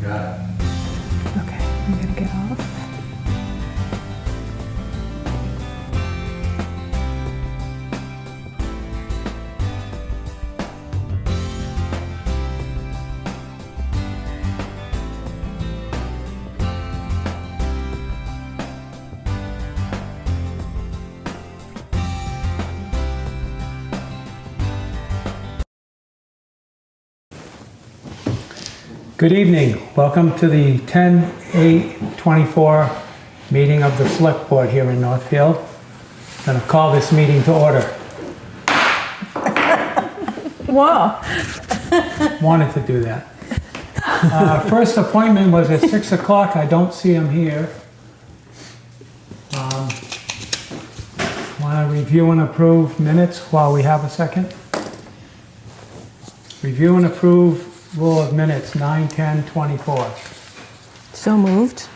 Got it. Okay, I'm gonna get off. Good evening. Welcome to the 10/8/24 meeting of the Select Board here in Northfield. I'm going to call this meeting to order. Whoa. Wanted to do that. First appointment was at 6 o'clock. I don't see him here. Want to review and approve minutes while we have a second? Review and approve rule of minutes 9/10/24. So moved.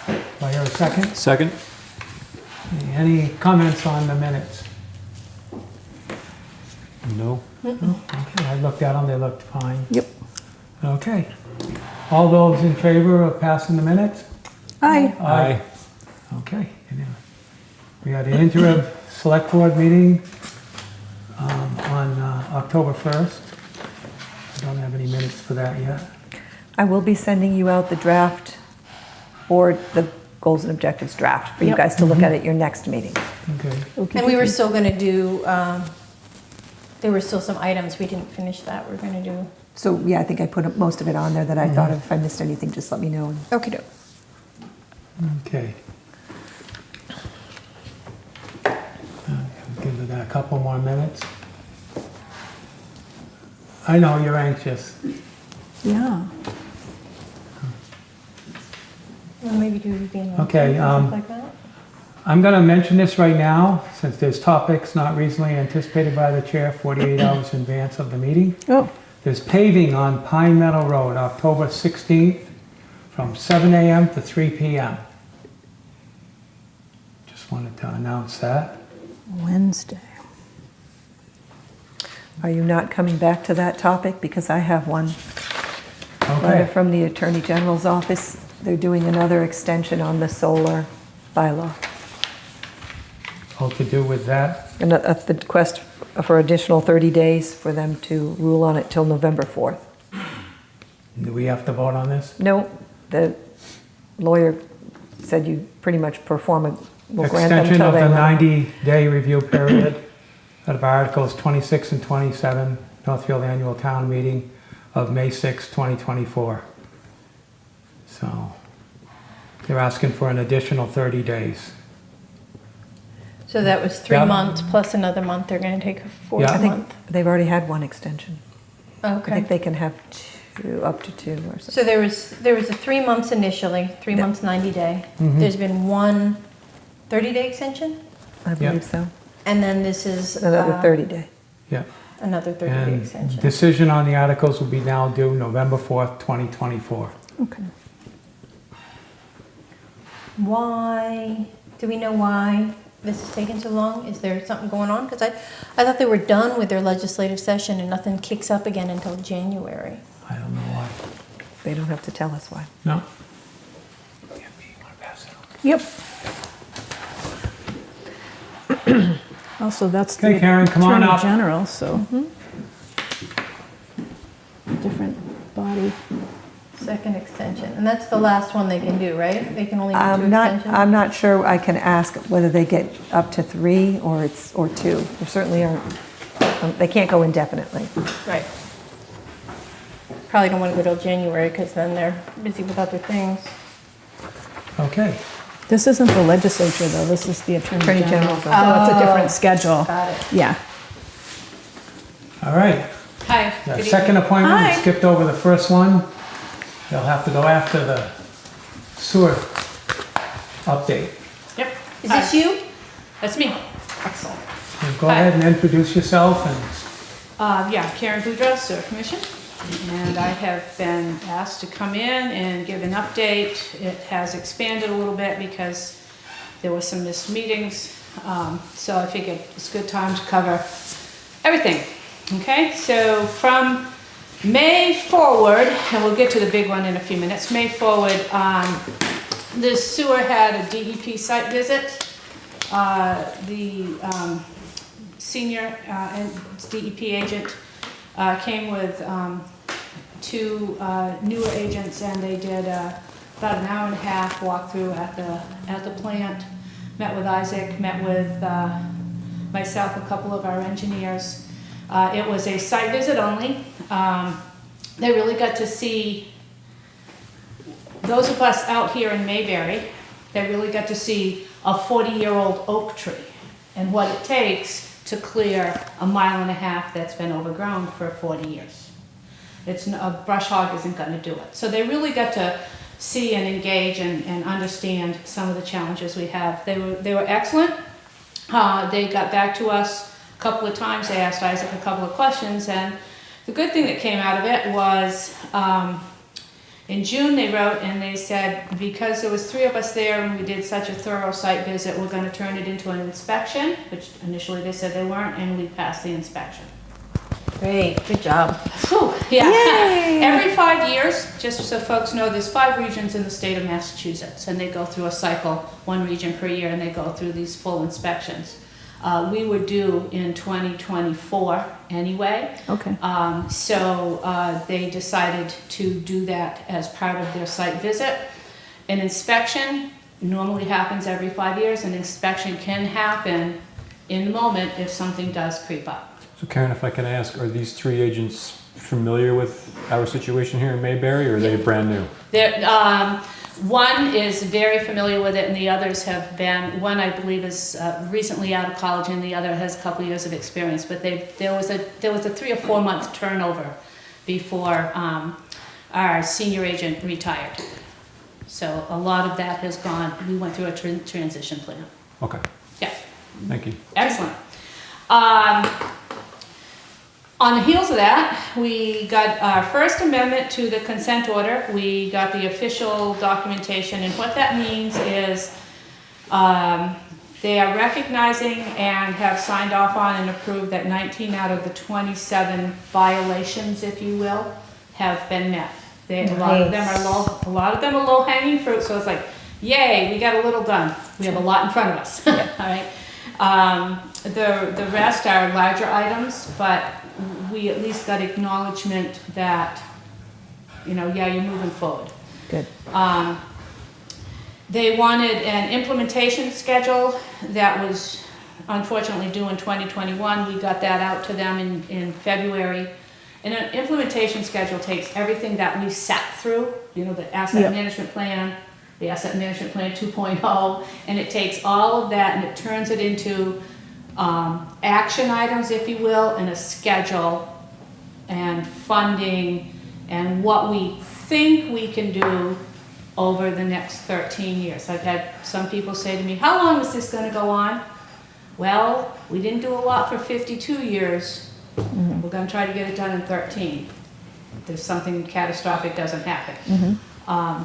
Do I hear a second? Second? Any comments on the minutes? No. Okay, I looked at them, they looked fine. Yep. Okay. All those in favor of passing the minutes? Aye. Aye. Okay. We had an interim select board meeting on October 1st. I don't have any minutes for that yet. I will be sending you out the draft board, the goals and objectives draft for you Yep. guys to look at your next meeting. Okay. Okay. And we were still gonna do, there were still some items, we didn't finish that, we're gonna do. So yeah, I think I put most of it on there that I thought of. If I missed anything, just let me know. Okay. Okay. Give it a couple more minutes. I know you're anxious. Yeah. Well, maybe do it again. Okay, Like that. I'm going to mention this right now, since there's topics not reasonably anticipated by the chair 48 hours in advance of the meeting. Oh, There's paving on Pine Meadow Road, October 16th, from 7 a.m. to 3 p.m. Just wanted to announce that. Wednesday. Are you not coming back to that topic? Because I have one letter Okay, from the Attorney General's office. They're doing another extension on the solar bylaw. all to do with that. And the request for additional 30 days for them to rule on it till November 4th. Do we have to vote on this? No, the lawyer said you pretty much will grant them Extension till of they the want. 90-day review period of Articles 26 and 27, Northfield Annual Town Meeting of May 6, 2024. So they're asking for an additional 30 days. So that was 3 Yeah. months plus another month, they're gonna take a fourth Yeah. I think month. they've already had one extension. I Okay. think they can have two, up to two or something. So there was a 3 months initially, 3 Yeah. months, 90 day. Mhm. There's been one 30-day extension, I believe so. and then this is. Another 30 day. Yeah. Another 30-day And extension. decision on the articles will be now due November 4th, 2024. Okay. Why, do we know why this is taking so long? Is there something going on? Because I thought they were done with their legislative session and nothing kicks up again until January. I don't know why. They don't have to tell us why. No? Yeah, you want to pass it on? Yep. Also, that's the Okay, Karen, come on Attorney up. General, so. Different body. Second extension, and that's the last one they can do, right? They can only do 2 extensions? I'm not sure. I can ask whether they get up to 3 or 2. There certainly aren't, they can't go indefinitely. Right. Probably don't want to go till January because then they're busy with other things. Okay. This isn't the legislature, though. This is the Attorney Attorney General. General's So it's a different schedule. Got it. Yeah. All right. Hi. That second appointment, we Hi. skipped over the first one. They'll have to go after the sewer update. Yep. Is this you? That's me. Excellent. So go ahead and introduce yourself and Yeah, Karen Boudreaux, Sewer Commission. And I have been asked to come in and give an update. It has expanded a little bit because there was some missed meetings. So I figured it's a good time to cover everything. Okay, so from May forward, and we'll get to the big one in a few minutes. May forward, the sewer had a DEP site visit. The senior and DEP agent came with two newer agents, and they did about an hour and a half walkthrough at the plant. Met with Isaac, met with myself, a couple of our engineers. It was a site visit only. They really got to see, those of us out here in Mayberry, they really got to see a 40-year-old oak tree and what it takes to clear a 1.5 miles that's been overgrown for 40 years. A brush hog isn't going to do it. So they really got to see and engage and understand some of the challenges we have. They were excellent. They got back to us a couple of times. They asked Isaac a couple of questions, and the good thing that came out of it was in June they wrote and they said, because there was 3 of us there and we did such a thorough site visit, we're going to turn it into an inspection, which initially they said they weren't, and we passed the inspection. Great, good job. Whew, yeah. Yay! Every 5 years, just so folks know, there's 5 regions in the state of Massachusetts, and they go through a cycle, 1 region per year, and they go through these full inspections. We were due in 2024 anyway. Okay. So they decided to do that as part of their site visit. An inspection normally happens every 5 years. An inspection can happen in the moment if something does creep up. So Karen, if I can ask, are these 3 agents familiar with our situation here in Mayberry, or are they brand new? One is very familiar with it, and the others have been. One, I believe, is recently out of college, and the other has a couple of years of experience. But there was a 3 or 4 month turnover before our senior agent retired. So a lot of that has gone. We went through a transition plan. Okay, Yeah. thank you. Excellent. On the heels of that, we got our first amendment to the consent order. We got the official documentation, and what that means is they are recognizing and have signed off on and approved that 19 out of the 27 violations, if you will, have been met. A lot of them are low-hanging fruit, so it's like, yay, we got a little done. We have a lot in front of us. All right. The rest are larger items, but we at least got acknowledgement that, yeah, you're moving forward. Good. They wanted an implementation schedule that was unfortunately due in 2021. We got that out to them in February. And an implementation schedule takes everything that we sat through, the asset management plan, the asset management plan 2.0, and it takes all of that and it turns it into action items, if you will, and a schedule and funding and what we think we can do over the next 13 years. I've had some people say to me, how long is this going to go on? Well, we didn't do a lot for 52 years. Mm-hmm. We're going to try to get it done in 13. If there's something catastrophic doesn't happen. Mm-hmm.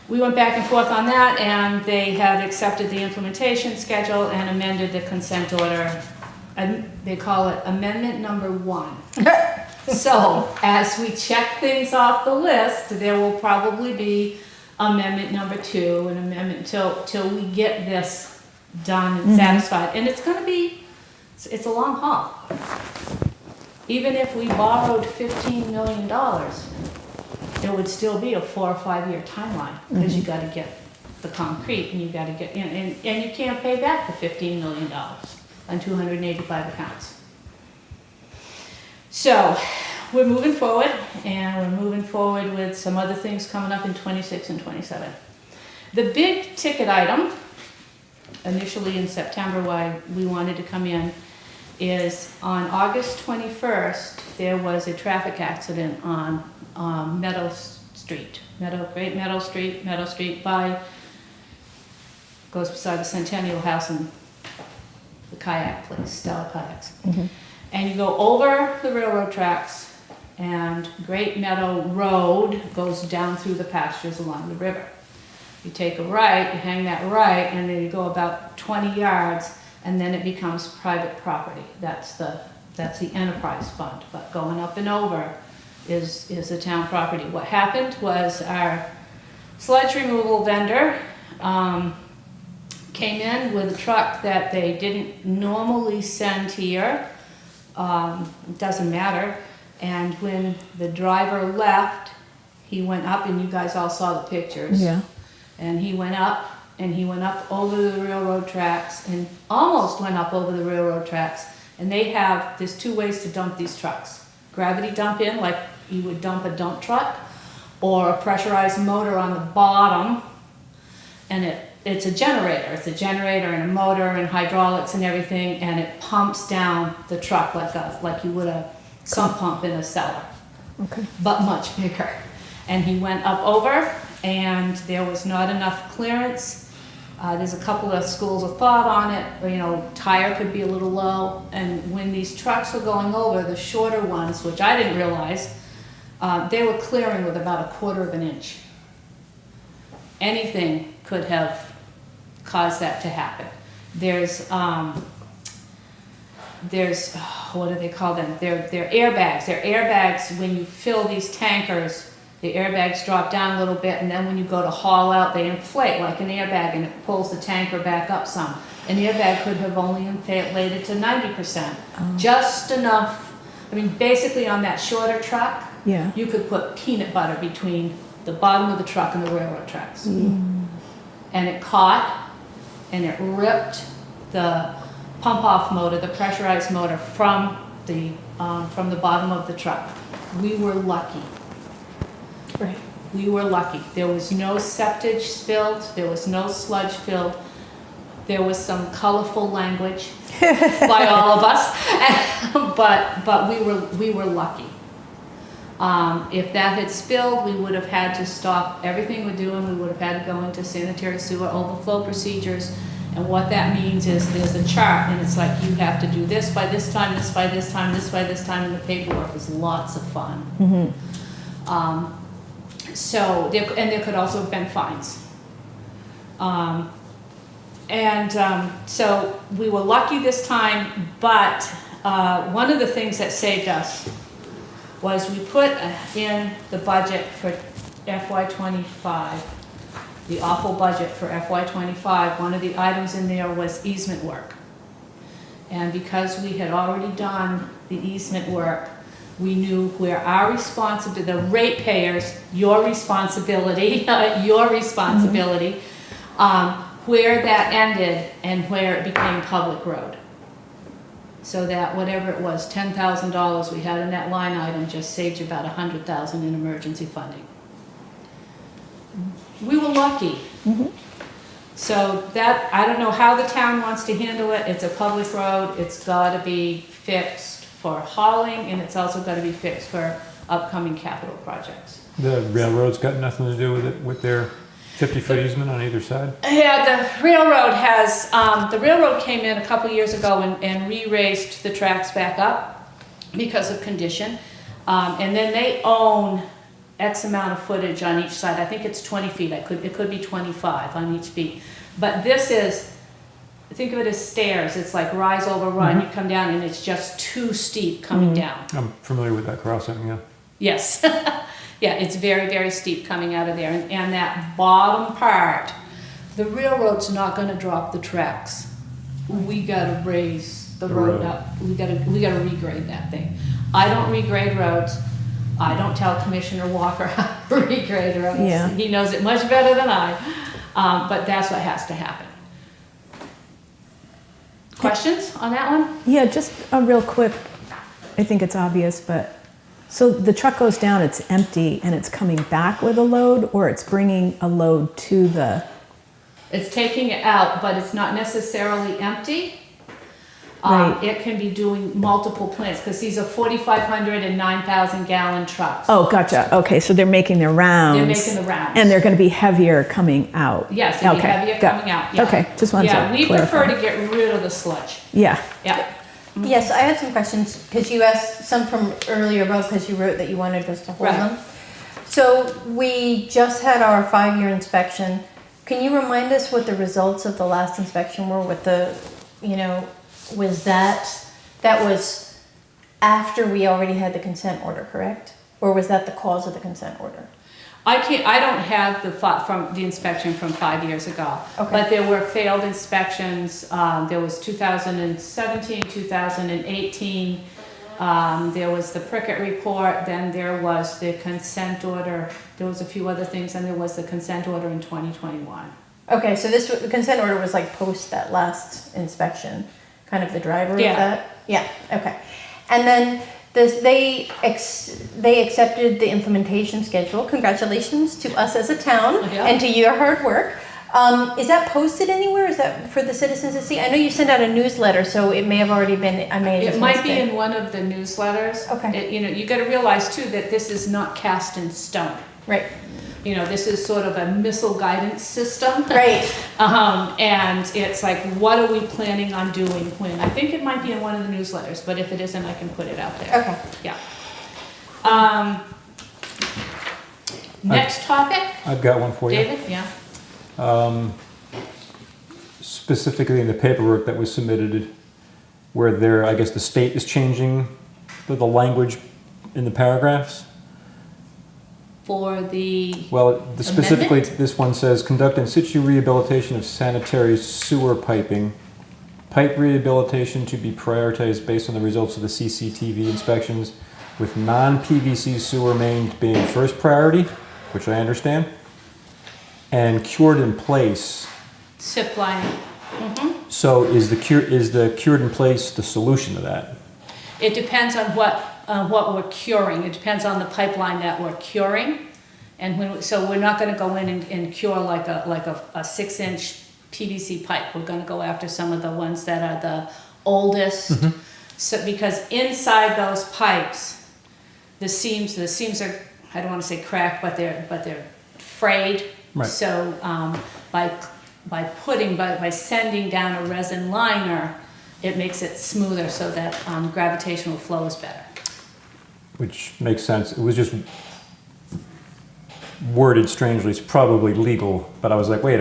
We went back and forth on that, and they have accepted the implementation schedule and amended the consent order. And they call it amendment number 1. So as we check things off the list, there will probably be amendment number 2 and amendment till we get this done and satisfied. And it's going to be, it's a long haul. Even if we borrowed $15 million, it would still be a 4 or 5 year timeline, because you got to get the concrete and you got to get in, and you can't pay back the $15 million on 285 accounts. So we're moving forward, and we're moving forward with some other things coming up in 26 and 27. The big ticket item, initially in September, why we wanted to come in, is on August 21st, there was a traffic accident on Meadow Street, goes beside the Centennial House and the kayak place, Stella Kayaks. Mm-hmm. And you go over the railroad tracks, and Great Meadow Road goes down through the pastures along the river. You take a right, you hang that right, and then you go about 20 yards, and then it becomes private property. That's the That's the enterprise fund, but going up and over is the town property. What happened was our sludge removal vendor came in with a truck that they didn't normally send here. It doesn't matter. And when the driver left, he went up, and you guys all saw the pictures. Yeah. And he went up, over the railroad tracks, and almost went up over the railroad tracks. And there's two ways to dump these trucks. Gravity dump in, like you would dump a dump truck, or a pressurized motor on the bottom. And it's a generator. It's a generator and a motor and hydraulics and everything, and it pumps down the truck like you would a sump pump in a cellar, Okay. but much bigger. And he went up over, and there was not enough clearance. There's a couple of schools of thought on it. Tire could be a little low. And when these trucks were going over, the shorter ones, which I didn't realize, they were clearing with about 1/4 of an inch. Anything could have caused that to happen. There's what do they call them? They're airbags. They're airbags. When you fill these tankers, the airbags drop down a little bit, and then when you go to haul out, they inflate like an airbag, and it pulls the tanker back up some. An airbag could have only inflated to 90%. Just enough. I mean, basically on that shorter truck, Yeah. you could put peanut butter between the bottom of the truck and the railroad tracks. And it caught, and it ripped the pump-off motor, the pressurized motor, from the bottom of the truck. We were lucky. Right. We were lucky. There was no septage spilled. There was no sludge filled. There was some colorful language by all of us, but we were lucky. If that had spilled, we would have had to stop everything we're doing. We would have had to go into sanitary sewer overflow procedures. And what that means is there's a chart, and it's like you have to do this by this time, this by this time, this by this time, and the paperwork is lots of fun. So there could also have been fines. So we were lucky this time, but one of the things that saved us was we put in the budget for FY25, the awful budget for FY25, one of the items in there was easement work. And because we had already done the easement work, we knew where our responsibility, the ratepayers, your responsibility, where that ended and where it became public road. So that whatever it was, $10,000 we had in that line item just saved you about $100,000 in emergency funding. We were lucky. So that, I don't know how the town wants to handle it. It's a public road. It's got to be fixed for hauling, and it's also got to be fixed for upcoming capital projects. The railroad's got nothing to do with it, with their 50-foot easement on either side? Yeah, the railroad came in a couple years ago and re-raised the tracks back up because of condition. And then they own X amount of footage on each side. I think it's 20 feet. It could be 25 on each feet. But this is, think of it as stairs. It's like rise over run. You come down and it's just too steep coming down. I'm familiar with that crossing, yeah. Yes. Yeah, it's very, very steep coming out of there. And that bottom part, the railroad's not going to drop the tracks. We got to raise the road up. We got to regrade that thing. I don't regrade roads. I don't tell Commissioner Walker how to regrade roads. Yeah. He knows it much better than I. But that's what has to happen. Questions on that one? Yeah, just a real quick, I think it's obvious, but so the truck goes down, it's empty, and it's coming back with a load, or it's bringing a load to the... It's taking it out, but it's not necessarily empty. Right. It can be doing multiple plants, because these are 4,500 and 9,000 gallon trucks. Oh, gotcha. Okay, so they're making their rounds. They're making the rounds. And they're going to be heavier coming out. Yes, it'll be Okay, heavier got- coming out. Yeah. Okay, just wanted Yeah, to we clarify. prefer to get rid of the sludge. Yeah. Yeah. Yes, I had some questions, because you asked some from earlier about, because you wrote that you wanted us to hold Right. them. So we just had our 5-year inspection. Can you remind us what the results of the last inspection were with the, was that was after we already had the consent order, correct? Or was that the cause of the consent order? I don't have from the inspection from 5 years ago. Okay. But there were failed inspections. There was 2017, 2018. There was the Prickett report. Then there was the consent order. There was a few other things, and there was the consent order in 2021. Okay, so the consent order was like post that last inspection, kind of the driver Yeah. of that? Yeah, okay. And then they accepted the implementation schedule. Congratulations to us as a town Yeah. and to your hard work. Is that posted anywhere? Is that for the citizens to see? I know you sent out a newsletter, so it may have already been, I may have It just might missed be it. in one of the newsletters. Okay. You got to realize too that this is not cast in stone. Right, This is sort of a missile guidance system. right. And it's like, what are we planning on doing when? I think it might be in one of the newsletters, but if it isn't, I can put it out there. Okay. Yeah. Next topic, I've got one for you. David? Yeah. Specifically in the paperwork that was submitted, where I guess the state is changing the language in the paragraphs. For the, Well, specifically, Amendment? this one says, conduct in situ rehabilitation of sanitary sewer piping. Pipe rehabilitation to be prioritized based on the results of the CCTV inspections, with non-PVC sewer mains being first priority, which I understand, and cured in place. SIP line. So is the cured in place the solution to that? It depends on what we're curing. It depends on the pipeline that we're curing. And so we're not gonna go in and cure like a 6-inch PVC pipe. We're gonna go after some of the ones that are the oldest. So, because inside those pipes, the seams are, I don't wanna say cracked, but they're frayed. Right. So, by sending down a resin liner, it makes it smoother so that gravitational flow is better. Which makes sense. It was just worded strangely. It's probably legal, but I was like, wait,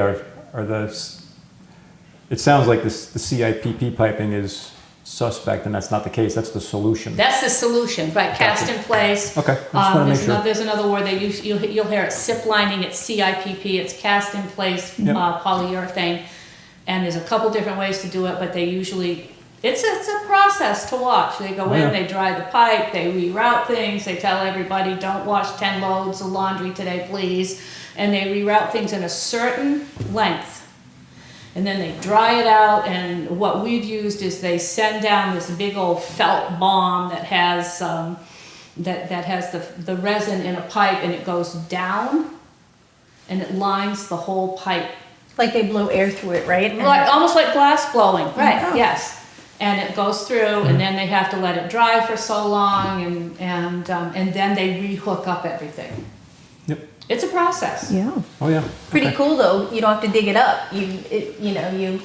it sounds like the CIPP piping is suspect, and that's not the case. That's the solution. That's the solution, right? Cast in place. Okay, I just want to make sure. There's another word they use. You'll hear it SIP lining. It's CIPP. It's cast in place Yep. polyurethane. And there's a couple different ways to do it, but they usually it's a process to watch. They go Yeah. in, they dry the pipe, they reroute things. They tell everybody, don't wash 10 loads of laundry today, please. And they reroute things in a certain length. And then they dry it out, and what we've used is they send down this big old felt bomb that has the resin in a pipe, and it goes down, and it lines the whole pipe. Like they blow air through it, right? Like, almost like glass blowing, right, Oh. yes. And it goes through, and then they have to let it dry for so long, and then they rehook up everything. Yep. It's a process. Yeah. Oh yeah. Pretty Okay. cool though. You don't have to dig it up. You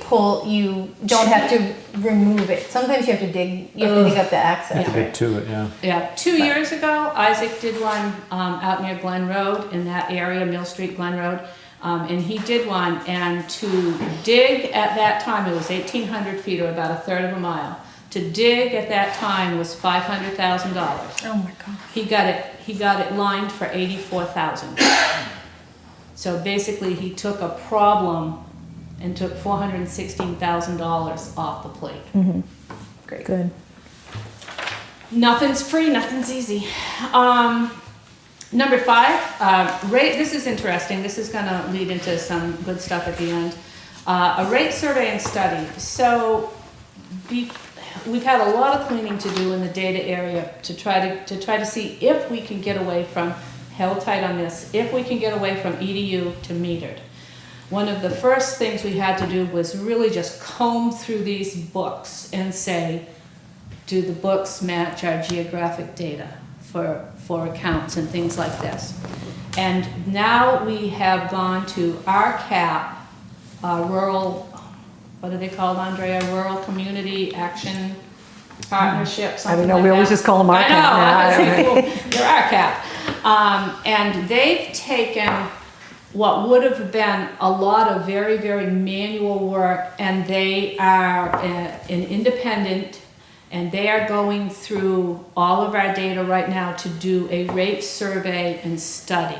pull. You don't have to remove it. Sometimes you have to dig. You have to dig up the access. To get to it, yeah. Yeah, 2 years ago, Isaac did one out near Glen Road, in that area, Mill Street, Glen Road. And he did one, and to dig at that time, it was 1,800 feet, or about a third of a mile. To dig at that time was $500,000. Oh my god. He got it lined for $84,000. So basically, he took a problem and took $416,000 off the plate. Great. Good. Nothing's free, nothing's easy. Number 5, rate. This is interesting. This is going to lead into some good stuff at the end. A rate survey and study. So we've had a lot of cleaning to do in the data area to try to see if we can get away from, held tight on this, if we can get away from EDU to metered. One of the first things we had to do was really just comb through these books and say, do the books match our geographic data for accounts and things like this? And now we have gone to RCAP, rural, what are they called, Andrea? Rural Community Action Partnership, I something don't know, like we always that. just call them RCAP. I know, they're RCAP. And they've taken what would have been a lot of very, very manual work, and they are an independent, And they are going through all of our data right now to do a rate survey and study.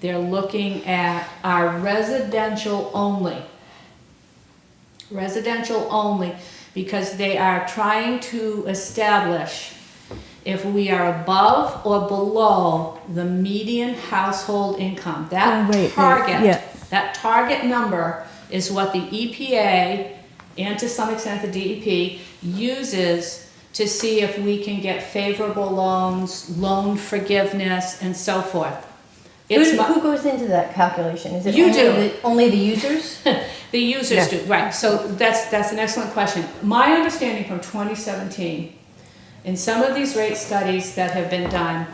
They're looking at our residential only, because they are trying to establish if we are above or below the median household income. That that target number is what the EPA and to some extent the DEP uses to see if we can get favorable loans, loan forgiveness, and so forth. Who goes into that calculation? Is it You only do. only the users? The users do, right. So that's an excellent question. My understanding from 2017, in some of these rate studies that have been done,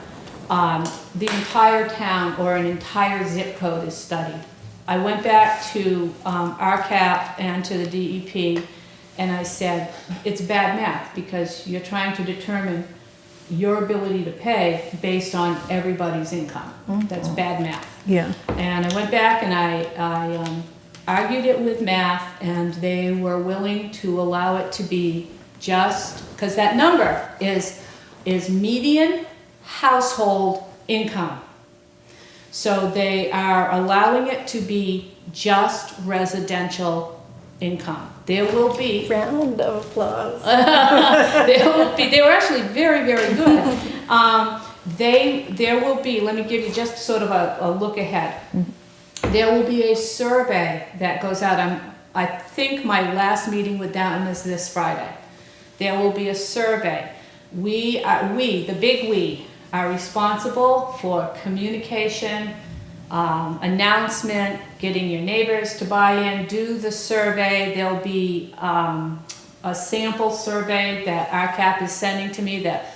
the entire town or an entire zip code is studied. I went back to RCAP and to the DEP and I said, it's bad math because you're trying to determine your ability to pay based on everybody's income. That's bad math. Yeah. And I went back and I argued it with math and they were willing to allow it to be just, because that number is median household income. So they are allowing it to be just residential income. There will be Round of applause. they were actually very, very good. There will be, let me give you just sort of a look ahead. There will be a survey that goes out. I think my last meeting with them is this Friday. There will be a survey. We, the big we, are responsible for communication, announcement, getting your neighbors to buy in, do the survey. There'll be a sample survey that RCAP is sending to me that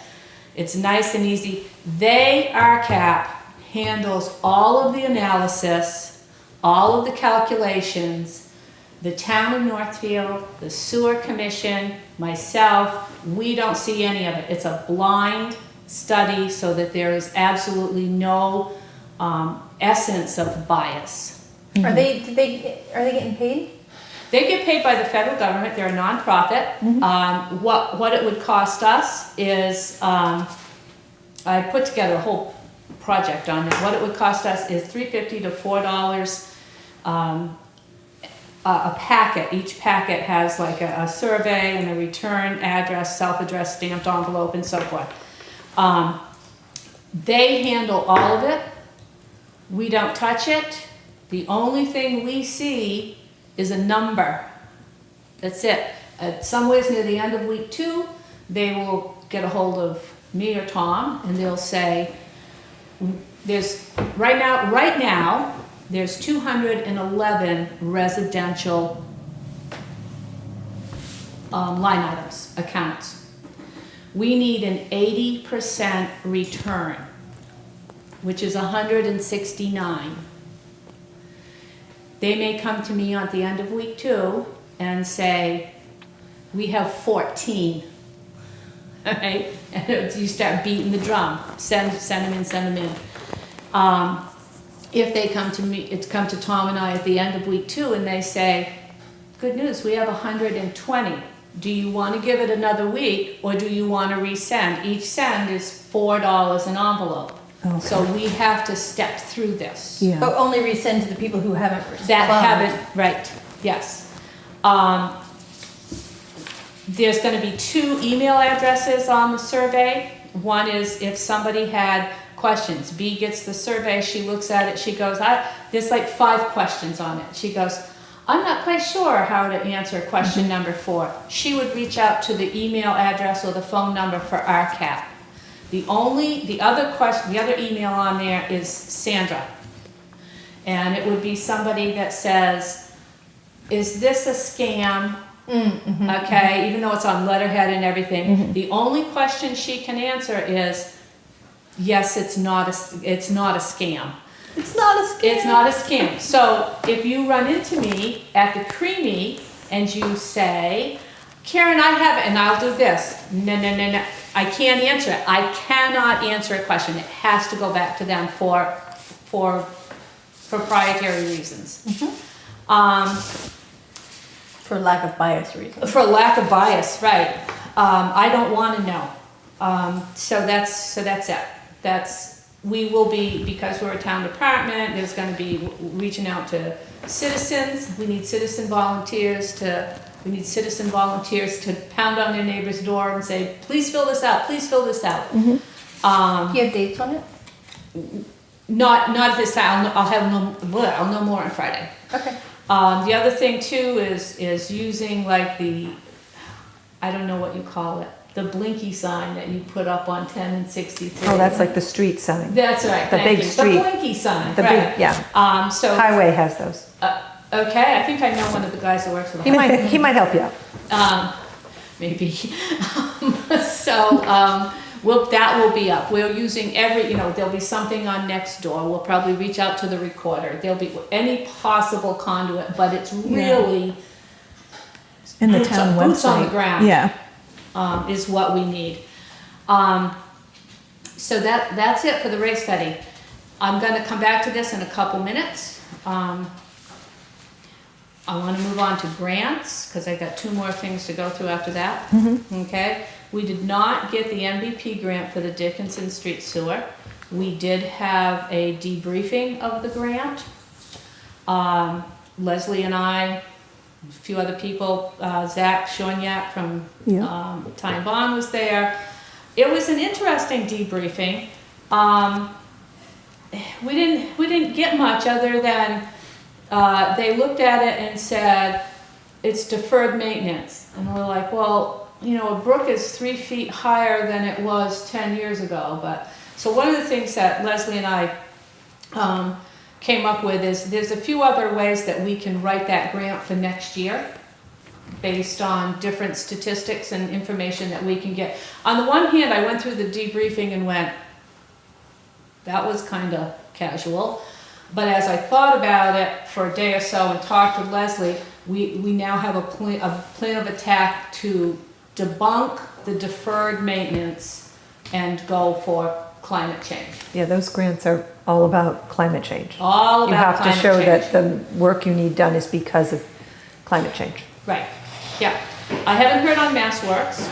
it's nice and easy. RCAP handles all of the analysis, all of the calculations. The town of Northfield, the sewer commission, myself, we don't see any of it. It's a blind study so that there is absolutely no essence of bias. Are they getting paid? They get paid by the federal government. They're a nonprofit. What it would cost us is, I put together a whole project on it. What it would cost us is $3.50 to $4 a packet. Each packet has like a survey and a return address, self-addressed stamped envelope, and so forth. They handle all of it. We don't touch it. The only thing we see is a number. That's it. Somewhere near the end of week 2, they will get a hold of me or Tom, and they'll say, "There's right now, there's 211 residential line items, accounts. We need an 80% return, which is 169. They may come to me at the end of week 2 and say, we have 14. All right? And you start beating the drum. Send them in. If they come to me, it's come to Tom and I at the end of week 2 and they say, good news, we have 120. Do you want to give it another week or do you want to resend? Each send is $4 an envelope. Okay. So we have to step through this. Yeah. But only resend to the people who haven't responded. That haven't, right, yes. There's going to be 2 email addresses on the survey. One is if somebody had questions. B gets the survey, she looks at it, she goes, there's like 5 questions on it. She goes, I'm not quite sure how to answer question number 4. She would reach out to the email address or the phone number for RCAP. The other email on there is Sandra. And it would be somebody that says, is this a scam? Okay, even though it's on letterhead and everything. The only question she can answer is, yes, it's not a scam. It's not a scam. It's not a scam. So if you run into me at the Creamy and you say, Karen, I have it, and I'll do this. No. I can't answer it. I cannot answer a question. It has to go back to them for proprietary reasons. For lack of bias reasons. For lack of bias, right. I don't want to know. So that's it. We will be, because we're a town department, there's gonna be reaching out to citizens. We need citizen volunteers to pound on their neighbor's door and say, please fill this out, please fill this out. Do you have dates on it? Not at this time. I'll know more on Friday. Okay. The other thing too is using like I don't know what you call it, the blinky sign that you put up on 10 and 63. Oh, that's like the street sign. That's right. The thank big you. street. The blinky sign. The right. big, yeah. So Highway has those. okay, I think I know one of the guys that works with He might help you out. maybe. That will be up. We're using there'll be something on Nextdoor. We'll probably reach out to the recorder. There'll be any possible conduit, but it's really In the boots town on- website. boots on the ground. Yeah. Is what we need. So that's it for the rate study. I'm gonna come back to this in a couple minutes. I wanna move on to grants, because I got 2 more things to go through after that. Okay, we did not get the MVP grant for the Dickinson Street sewer. We did have a debriefing of the grant. Leslie and I, a few other people, Zach Shonyak from Ty and Bond was there. It was an interesting debriefing. We didn't get much other than they looked at it and said it's deferred maintenance, and we're like, well, a brook is 3 feet higher than it was 10 years ago. But so one of the things that Leslie and I came up with is there's a few other ways that we can write that grant for next year based on different statistics and information that we can get. On the one hand, I went through the debriefing and went, that was kind of casual. But as I thought about it for a day or so and talked with Leslie, we now have a plan of attack to debunk the deferred maintenance and go for climate change. Yeah, those grants are all about climate change. All You about have to climate show change. that the work you need done is because of climate change. Right, yeah. I haven't heard on MassWorks.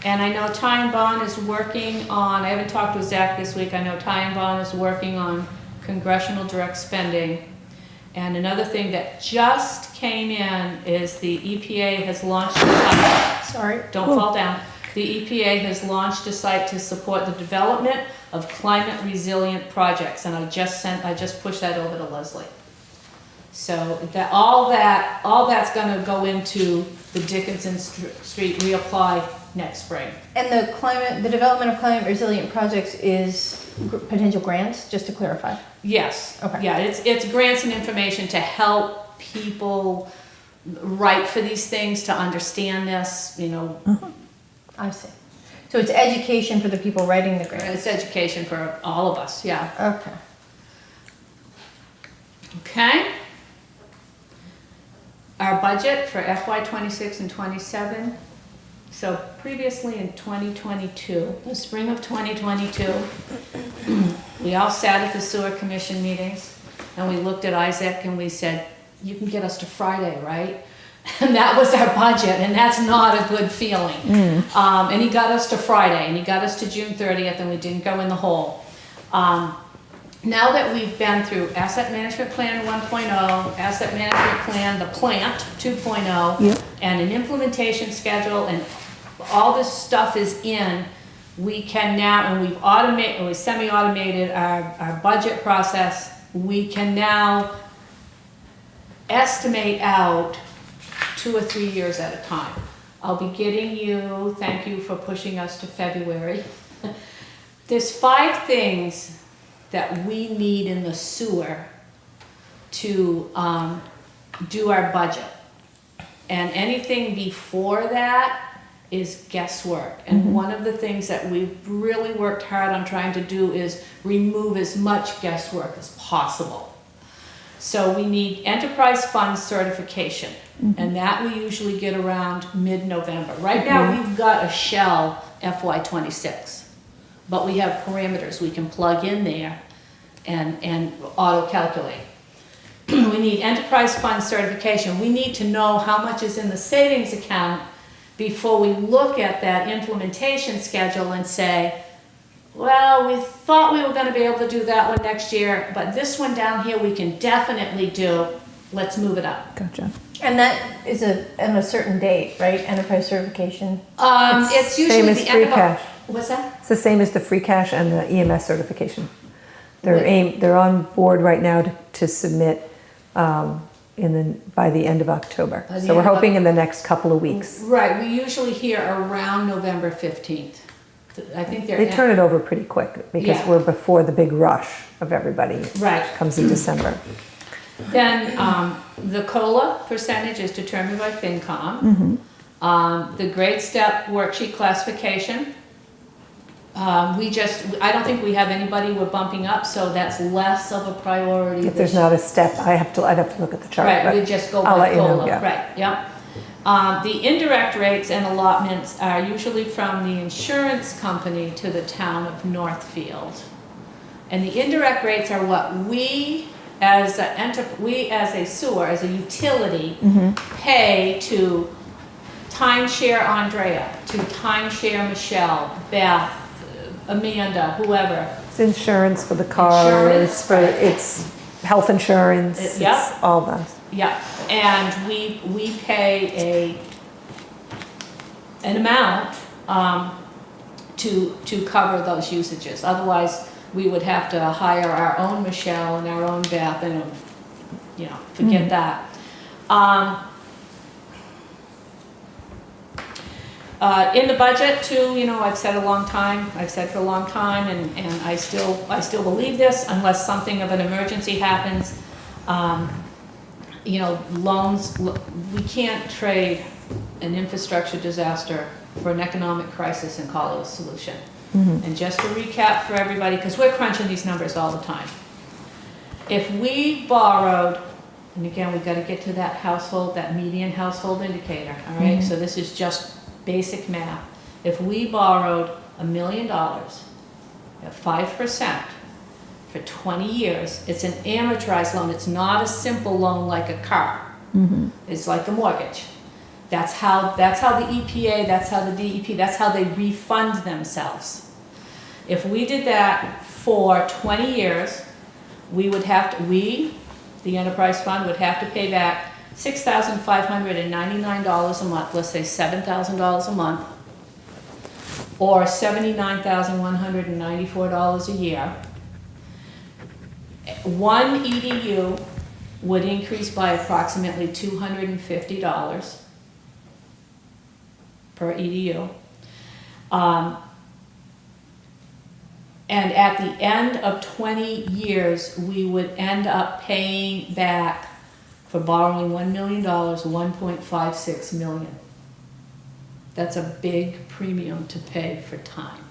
And I know Ty and Bond is working on, I haven't talked with Zach this week, I know Ty and Bond is working on congressional direct spending. And another thing that just came in is the EPA has launched a site. Sorry, don't fall down. The EPA has launched a site to support the development of climate resilient projects. And I just pushed that over to Leslie. So that all that's gonna go into the Dickinson Street reapply next spring. And the development of climate resilient projects is potential grants, just to clarify. Yes. Okay. Yeah, it's grants and information to help people write for these things, to understand this, I see. So it's education for the people writing the grants. It's education for all of us, yeah. Okay. Okay. Our budget for FY '26 and '27. So previously in 2022, the spring of 2022, we all sat at the sewer commission meetings and we looked at Isaac and we said, you can get us to Friday, right? And that was our budget, and that's not a good feeling. And he got us to Friday, and he got us to June 30th, and we didn't go in the hole. Now that we've been through Asset Management Plan 1.0, Asset Management Plan, the Plant 2.0, and an implementation schedule, and all this stuff is in, we can now, and we semi-automated our budget process, we can now estimate out 2 or 3 years at a time. I'll be getting you, thank you for pushing us to February. There's 5 things that we need in the sewer to do our budget. And anything before that is guesswork. And one of the things that we've really worked hard on trying to do is remove as much guesswork as possible. So we need enterprise fund certification, and that we usually get around mid-November. Right now, we've got a shell FY '26, but we have parameters we can plug in there and auto-calculate. We need enterprise fund certification. We need to know how much is in the savings account before we look at that implementation schedule and say, well, we thought we were gonna be able to do that one next year, but this one down here we can definitely do, let's move it up. Gotcha. And that is on a certain date, right? Enterprise certification. It's usually Same as the end free of, cash. what's that? It's the same as the free cash and the EMS certification. Wait. They're on board right now to submit by the end of October. By the So we're end of hoping in the next couple of weeks. Right, we usually hear around November 15th. I think they're. They turn it over pretty quick because Yeah. we're before the big rush of everybody. Right. Which comes in December. Then the COLA percentage is determined by FinCom. The grade step worksheet classification. I don't think we have anybody we're bumping up, so that's less of a priority. If there's not a step, I'd have to look at the chart. Right, but we just go I'll by let you know, COLA, yeah. right, yep. The indirect rates and allotments are usually from the insurance company to the town of Northfield. And the indirect rates are what we as a sewer, as a utility, pay to timeshare Andrea, to timeshare Michelle, Beth, Amanda, whoever. It's insurance for the car, Insurance, right. it's health insurance, Yep. it's all that. Yeah, and we pay an amount to cover those usages. Otherwise, we would have to hire our own Michelle and our own Beth, and forget that. In the budget too, I've said for a long time, and I still believe this, unless something of an emergency happens. Loans, we can't trade an infrastructure disaster for an economic crisis and call it a solution. And just to recap for everybody, because we're crunching these numbers all the time. If we borrowed, and again, we've got to get to that median household indicator, all right? So this is just basic math. If we borrowed $1 million at 5%, for 20 years, it's an amortized loan. It's not a simple loan like a car. It's like a mortgage. That's how the EPA, that's how the DEP, that's how they refund themselves. If we did that for 20 years, the enterprise fund would have to pay back $6,599 a month, let's say $7,000 a month, or $79,194 a year. One EDU would increase by approximately $250 per EDU. And at the end of 20 years, we would end up paying back, for borrowing $1 million, $1.56 million. That's a big premium to pay for time.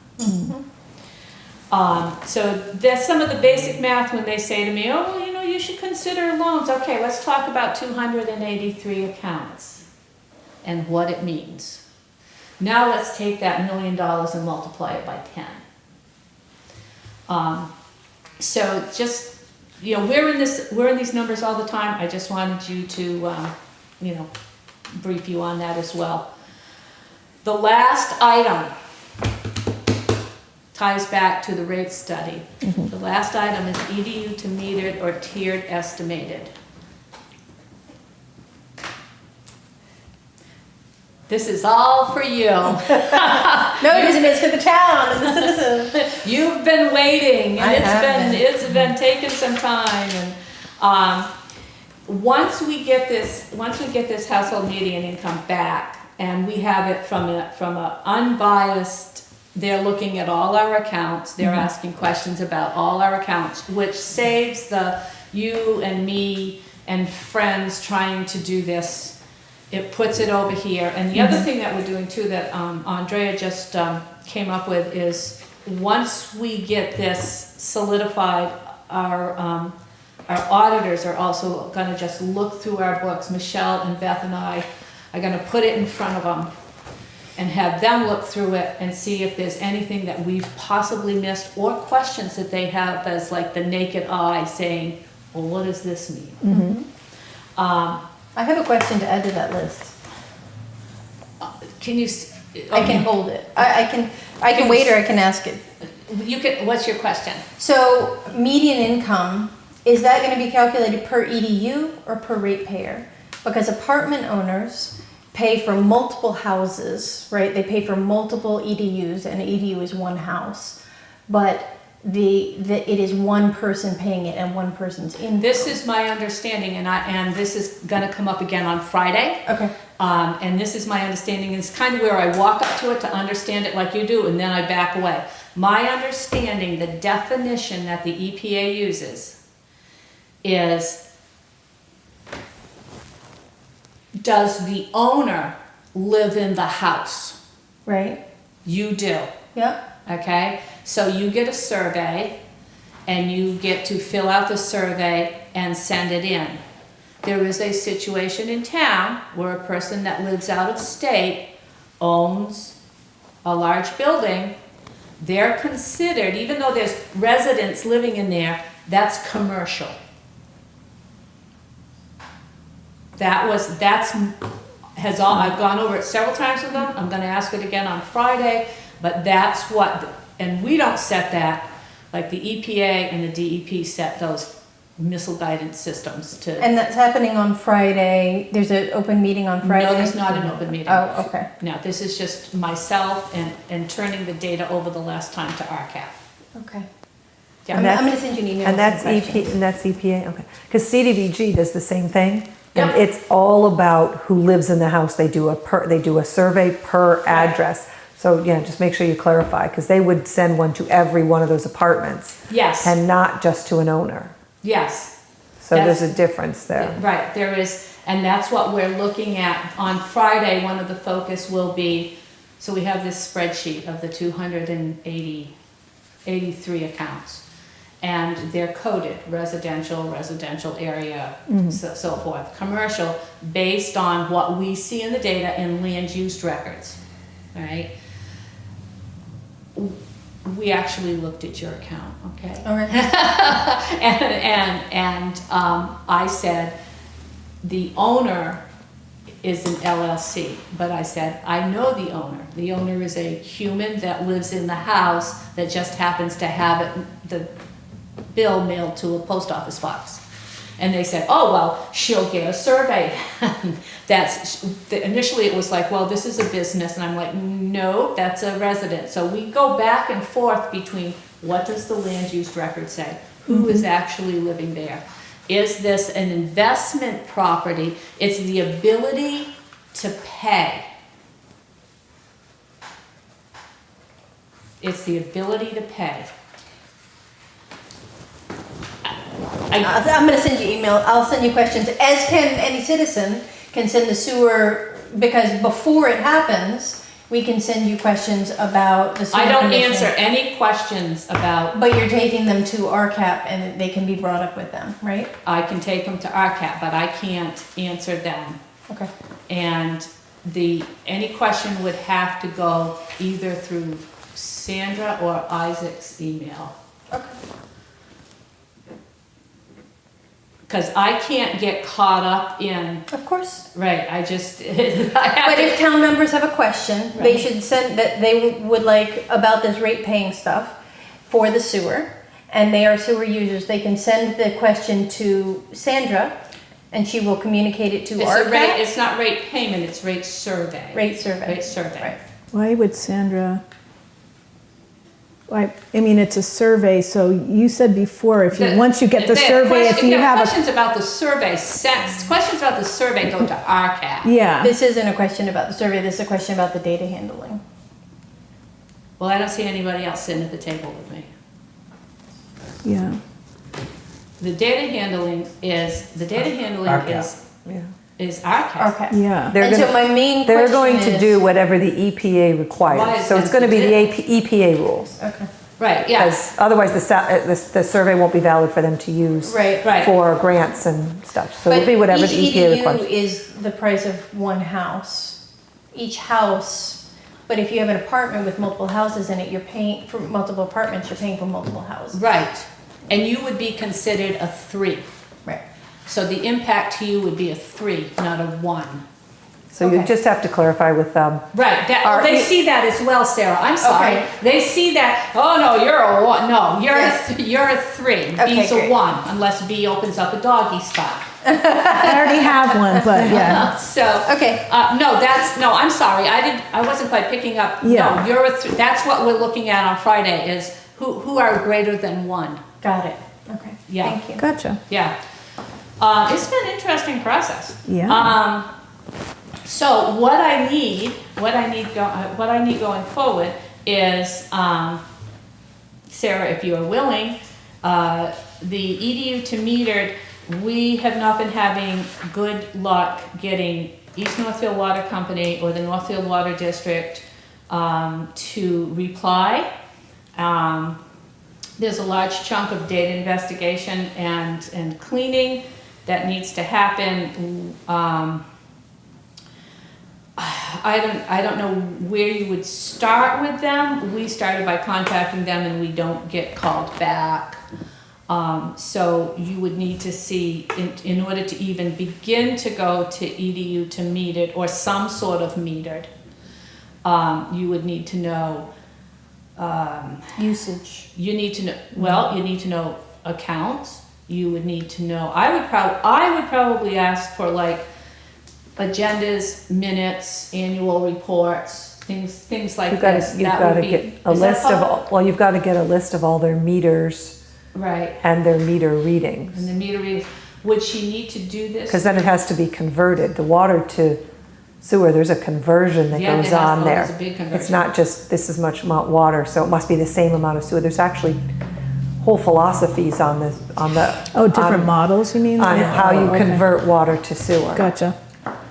So that's some of the basic math when they say to me, oh, well, you should consider loans. Okay, let's talk about 283 accounts and what it means. Now let's take that $1 million and multiply it by 10. So just, we're in these numbers all the time. I just wanted you to, brief you on that as well. The last item ties back to the rate study. The last item is EDU to metered or tiered estimated. This is all for you. No, it isn't. It's for the town and the citizens. You've been waiting, and I have it's been taking some time. And once we get this household median income back, and we have it from a unbiased, they're looking at all our accounts, they're asking questions about all our accounts, which saves you and me and friends trying to do this. It puts it over here. And the other thing that we're doing too that Andrea just came up with is, once we get this solidified, our auditors are also going to just look through our books. Michelle and Beth and I are going to put it in front of them and have them look through it and see if there's anything that we've possibly missed, or questions that they have as like the naked eye saying, well, what does this mean? I have a question to add to that list. Can you, I can hold it. I can wait or I can ask it. you can, what's your question? So median income, is that going to be calculated per EDU or per ratepayer? Because apartment owners pay for multiple houses, right? They pay for multiple EDUs, and an EDU is one house. But it is one person paying it and one person's income. This is my understanding, and this is gonna come up again on Friday. Okay. And this is my understanding, it's kind of where I walk up to it to understand it like you do, and then I back away. My understanding, the definition that the EPA uses is, does the owner live in the house? Right. You do. Yep. Okay, so you get a survey and you get to fill out the survey and send it in. There is a situation in town where a person that lives out of state owns a large building. They're considered, even though there's residents living in there, that's commercial. I've gone over it several times with them. I'm gonna ask it again on Friday. But that's what, and we don't set that, like the EPA and the DEP set those missile guidance systems to. And that's happening on Friday. There's an open meeting on Friday? No, there's not an open meeting. Oh, okay. No, this is just myself and turning the data over the last time to RCAP. Okay. Yeah. I'm going to send you an email. And with some questions. that's EPA, okay. Because CDBG does the same thing. And Yep. it's all about who lives in the house. They do a survey per address. So yeah, just make sure you clarify, because they would send one to every one of those apartments. Yes. And not just to an owner. Yes. So That's- there's a difference there. Right, there is, and that's what we're looking at. On Friday, one of the focus will be, so we have this spreadsheet of the 83 accounts. And they're coded, residential area, so forth. Commercial, based on what we see in the data in land use records, all right? We actually looked at your account, okay? All right. And I said, the owner is an LLC, but I said, I know the owner. The owner is a human that lives in the house that just happens to have it, the bill mailed to a post office box. And they said, oh, well, she'll get a survey. Initially it was like, well, this is a business. And I'm like, no, that's a resident. So we go back and forth between what does the land use record say? Who is actually living there? Is this an investment property? It's the ability to pay. It's the ability to pay. I'm going to send you email. I'll send you questions, as can any citizen can send the sewer, because before it happens, we can send you questions about the sewer I don't commission. answer any questions about, But you're taking them to RCAP and they can be brought up with them, right? I can take them to RCAP, but I can't answer them. Okay. And any question would have to go either through Sandra or Isaac's email. Okay. Because I can't get caught up in, Of course. right, I just, I But have if to, town members have a question, they Right. should send that they would like about this rate paying stuff for the sewer, and they are sewer users. They can send the question to Sandra, and she will communicate it to it's a rate, RCAP. it's not rate payment, it's rate survey. Rate survey. Rate survey. Right. Why would Sandra? I mean, it's a survey, so you said before, once you get the survey, if you have questions about the survey, questions about the survey go to RCAP. yeah. This isn't a question about the survey. This is a question about the data handling. Well, I don't see anybody else sitting at the table with me. Yeah. The data handling is RCAP. is RCAP. RCAP. Yeah. And so my main They're question going to is- do whatever the EPA requires. Requires So it's them going to to be the do. EPA rules. Okay. Right, yeah. Because otherwise the survey won't be valid for them to use Right. Right. for grants and stuff. So it'll But be whatever the each EPA EDU requires. is the price of one house. Each house, but if you have an apartment with multiple houses in it, you're paying for multiple apartments, you're paying for multiple houses. Right. And you would be considered a 3. Right. So the impact to you would be a 3, not a 1. So you Okay. just have to clarify with them. Right, Are they you- see that as well, Sarah, I'm sorry. Okay. They see that, oh no, you're a one, no, Yes. you're a 3. Okay, B's a great. 1, unless B opens up a doggy spot. I already have one, but yeah. So, Okay. no, I'm sorry, I wasn't quite picking up. Yeah. No, you're a 3, that's what we're looking at on Friday, is who are greater than 1. Got it. Okay. Yeah. Thank you. Gotcha. Yeah. It's been an interesting process. Yeah. So what I need going forward is, Sarah, if you are willing, the EDU to metered, we have not been having good luck getting East Northfield Water Company or the Northfield Water District to reply. There's a large chunk of data investigation and cleaning that needs to happen. I don't know where you would start with them. We started by contacting them and we don't get called back. So you would need to see, in order to even begin to go to EDU to metered or some sort of metered, you would need to know Usage. you need to know, well, you need to know accounts. You would need to know, I would probably ask for like agendas, minutes, annual reports, things like You've got this. to, you've That got would to be- get a is that list of, public? well, you've got to get a list of all their meters Right, and their meter and readings. the meter readings, would she need to do this? Because then it has to be converted. The water to sewer, there's a conversion that Yeah, goes there has- on oh, there. there's a big It's conversion. not just this is much amount water, so it must be the same amount of sewer. There's actually whole philosophies on this, on the. Oh, different on- models, you mean? On Yeah. how you Oh, okay. convert water to sewer. Gotcha.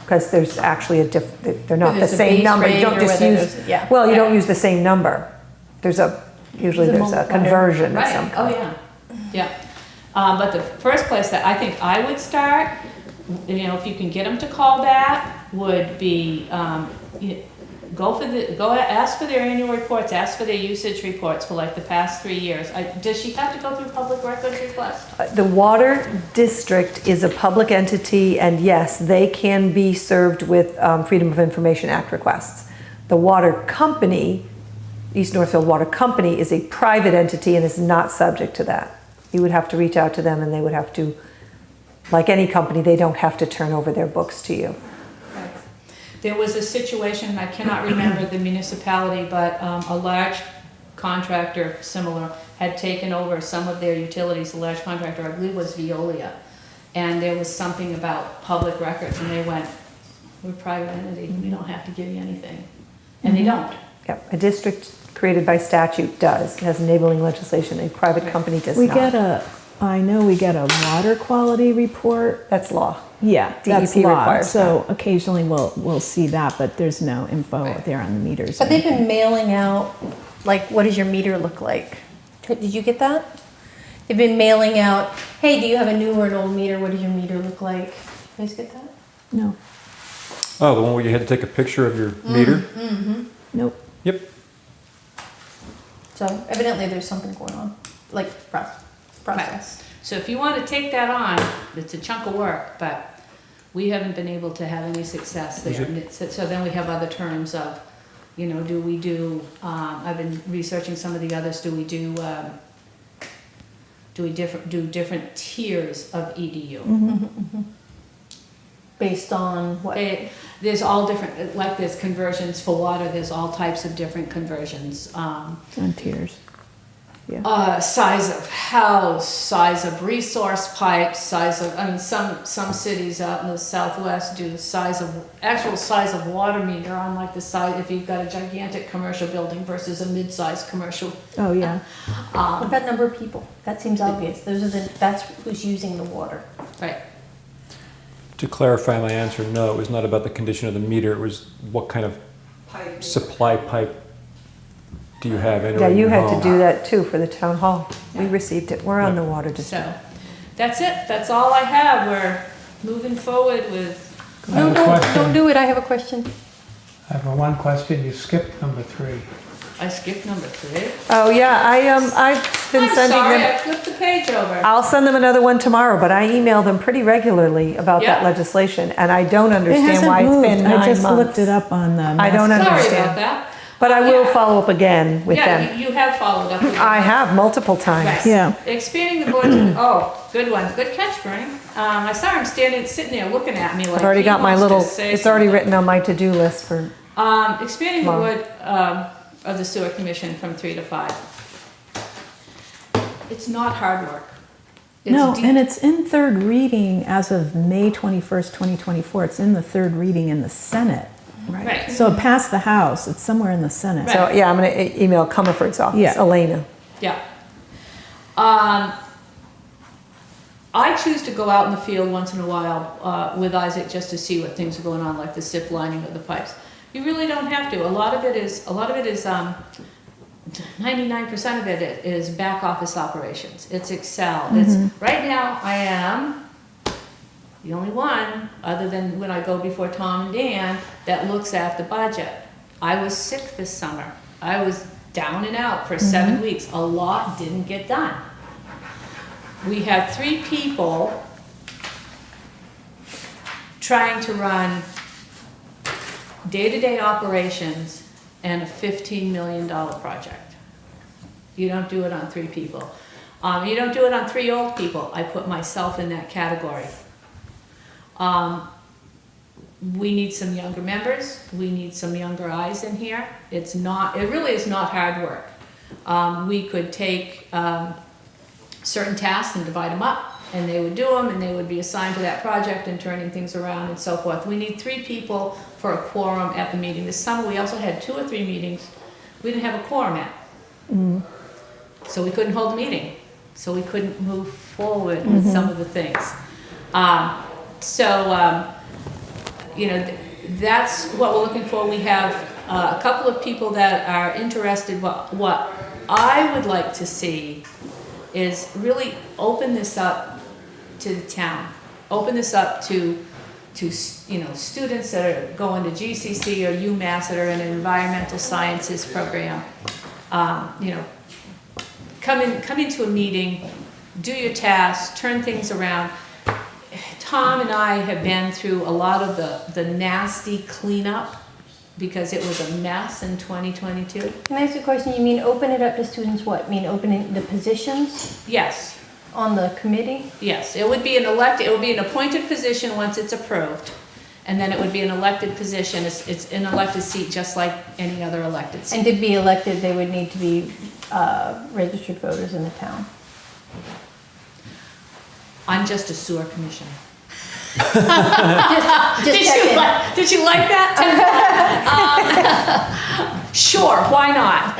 Because there's actually they're not Whether the it's a same base number. You rate don't or just whether use, there's- yeah. well, you Yeah. don't use the same number. Usually There's a there's a multiplier. conversion of some Right, oh, kind. yeah, yeah. But the first place that I think I would start, you know, if you can get them to call back, would be, ask for their annual reports, ask for their usage reports for like the past 3 years. Does she have to go through public records request? The water district is a public entity, and yes, they can be served with Freedom of Information Act requests. The water company, East Northfield Water Company, is a private entity and is not subject to that. You would have to reach out to them and they would have to, like any company, they don't have to turn over their books to you. Right. There was a situation, I cannot remember the municipality, but a large contractor, similar, had taken over some of their utilities. The large contractor, I believe, was Veolia. And there was something about public records, and they went, we're a private entity, we don't have to give you anything. And they don't. Yep, a district created by statute does, it has enabling legislation, a private company does We not. I know we get a water quality report. That's law. Yeah, that's DEP law. requires So occasionally we'll see that, but there's no info there on the meters. But they've been mailing out, like, what does your meter look like? Did you get that? They've been mailing out, hey, do you have a new or an old meter? What does your meter look like? You guys get that? No, Oh, the one where you had to take a picture of your meter? nope. Yep. So evidently there's something going on, like process. So if you want to take that on, it's a chunk of work, but we haven't been able to have any success there. Is it- And so then we have other terms of, you know, do we do, I've been researching some of the others, do we do different tiers of EDU? Based on what? There's all different, like there's conversions for water, there's all types of different conversions. On tiers. Size of house, size of resource pipes, size of, I mean, some cities out in the southwest do actual size of water meter on like the size, if you've got a gigantic commercial building versus a mid-sized commercial. Oh, yeah. What about number of people? That seems obvious. That's who's using the water. Right. To clarify my answer, no, it was not about the condition of the meter. It was what kind of supply pipe do you have in Yeah, you your had to home? do that too for the town hall. We Yeah. received it. We're on Yeah. the water district. So, that's it, that's all I have, we're moving forward with, I have a Don't question. do it. I have a question. I have one question. You skipped number 3. I skipped number 3. Oh, yeah, I've been I'm sending sorry, them. I flipped the page over. I'll send them another one tomorrow, but I email them pretty regularly about that Yeah. legislation, and I don't It understand hasn't why it's moved. been 9 I just months. looked it up on the. I don't master- Sorry understand. about that. But I will Yeah. follow up again with Yeah, them. you have followed up with I them. have multiple times. Right. Yeah. Expanding the board, oh, good one, good catch, Bernie. I saw him sitting there looking at me like. I've already he got my wants to little, say it's already something. written on my to-do list for, Expanding the Mom. board of the sewer commission from 3 to 5. It's not hard work. It's No, deep- and it's in third reading as of May 21st, 2024. It's in the third reading in the Senate. Right. So it passed the House. It's somewhere in the Senate. Right. so, yeah, I'm gonna email Comerford's office, Yeah. Elena. Yeah. I choose to go out in the field once in a while with Isaac just to see what things are going on, like the SIP lining of the pipes. You really don't have to. A lot of it is 99% of it is back office operations. It's Excel. It's right now I am the only one, other than when I go before Tom and Dan, that looks at the budget. I was sick this summer. I was down and out for 7 weeks. A lot didn't get done. We had 3 people trying to run day-to-day operations and a $15 million project. You don't do it on 3 people. You don't do it on 3 old people. I put myself in that category. We need some younger members. We need some younger eyes in here. It really is not hard work. We could take certain tasks and divide them up, and they would do them, and they would be assigned to that project and turning things around and so forth. We need 3 people for a quorum at the meeting. This summer, we also had 2 or 3 meetings we didn't have a quorum at. So we couldn't hold a meeting. So we couldn't move forward with some of the things. That's what we're looking for. We have a couple of people that are interested. What I would like to see is really open this up to the town. Open this up to students that are going to GCC or UMass that are in an environmental sciences program. Come into a meeting, do your tasks, turn things around. Tom and I have been through a lot of the nasty cleanup because it was a mess in 2022. Can I ask you a question? You mean open it up to students what? Mean opening the positions Yes, on the committee? yes. It would be an appointed position once it's approved. And then it would be an elected position. It's an elected seat just like any other elected seat. And to be elected, they would need to be registered voters in the town. I'm just a sewer commissioner. Just checking. Did you like that? Sure, why not?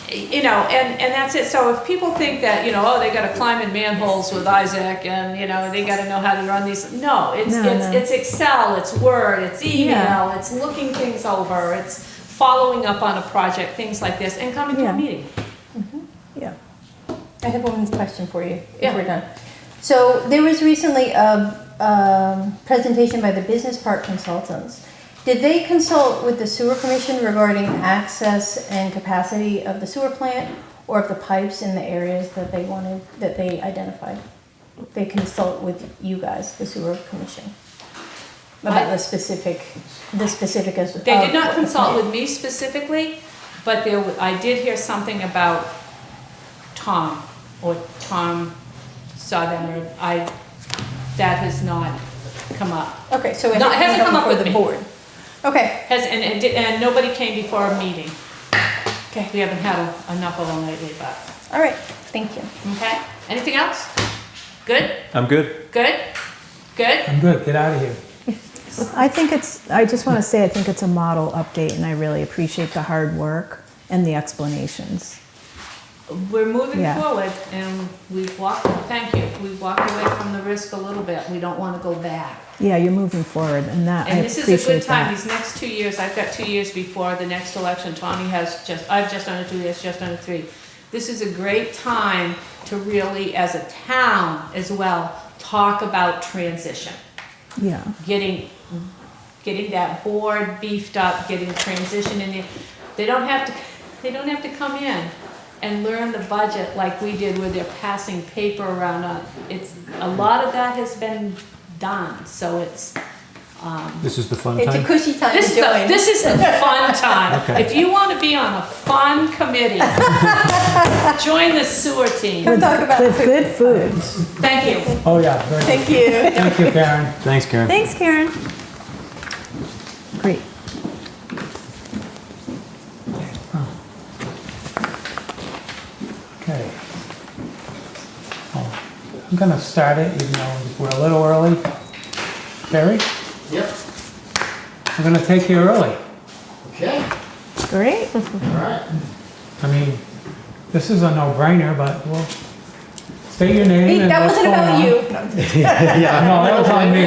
And that's it. So if people think that, they got to climb in manholes with Isaac and, they got to know how to run these. No, it's Excel, it's Word, it's email, it's looking things over, it's following up on a project, things like this, and coming to a meeting. Yeah. I have one question for you, if Yeah. we're done. So there was recently a presentation by the Business Park Consultants. Did they consult with the sewer commission regarding access and capacity of the sewer plant or of the pipes in the areas that they identified? They consult with you guys, the sewer commission, about the specific as. They did not consult with me specifically, but I did hear something about Tom, or Tom saw them, or that has not come up. Okay, so it No, it hasn't come up before with the me. board. Okay. And nobody came before a meeting. Okay. We haven't had enough of them lately, but, All right. Thank you. okay. Anything else? Good? I'm good. Good? Good? I'm good, get out of here. I just want to say, I think it's a model update, and I really appreciate the hard work and the explanations. We're moving Yeah. forward, and we've walked away from the risk a little bit. We don't want to go back. Yeah, you're moving forward, and that I And appreciate this is a good time, that. these next 2 years, I've got 2 years before the next election. Tommy I've just under 2 years, just under 3. This is a great time to really, as a town as well, talk about transition. Yeah. Getting that board beefed up, getting transition in there. They don't have to, They don't have to come in and learn the budget like we did where they're passing paper around on. It's, a lot of that has been done, so it's, This is the fun It's a time? cushy time to this join. is the fun time. Okay. If you want to be on a fun committee, join the sewer team. Come talk about With food. good foods. Thank you. Oh, yeah, very good. Thank you. Thank you, Karen. Thanks, Karen. Thanks, Karen. Great. Okay. Oh, I'm gonna start it, even though we're a little early. Terry, Yep. I'm gonna take you early. Okay. Great. All right. I mean, this is a no-brainer, but we'll state your name Hey, and that what's wasn't going about on. you. No, that was on me.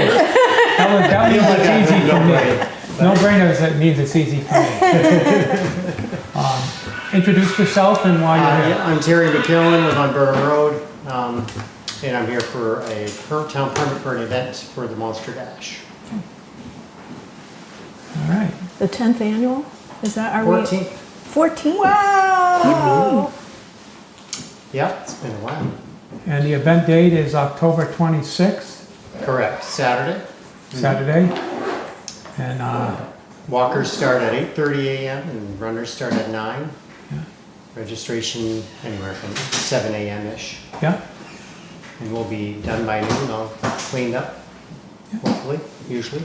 That means it's easy for me. No-brainers, that means it's easy for me. Introduce yourself and why you're here. Yeah, I'm Terry McKillen, live on Burnham Road, and I'm here for a town permit for an event for the Monster Dash. All right. The 10th annual? Is that, are we? 14th. 14? Wow. Yep, it's been a while. And the event date is October 26th, Correct. Saturday. Saturday. And Walkers start at 8:30 a.m. and runners start at 9. Yeah. Registration anywhere from 7 a.m.-ish. yeah, And we'll be done by noon, all cleaned up, hopefully, usually.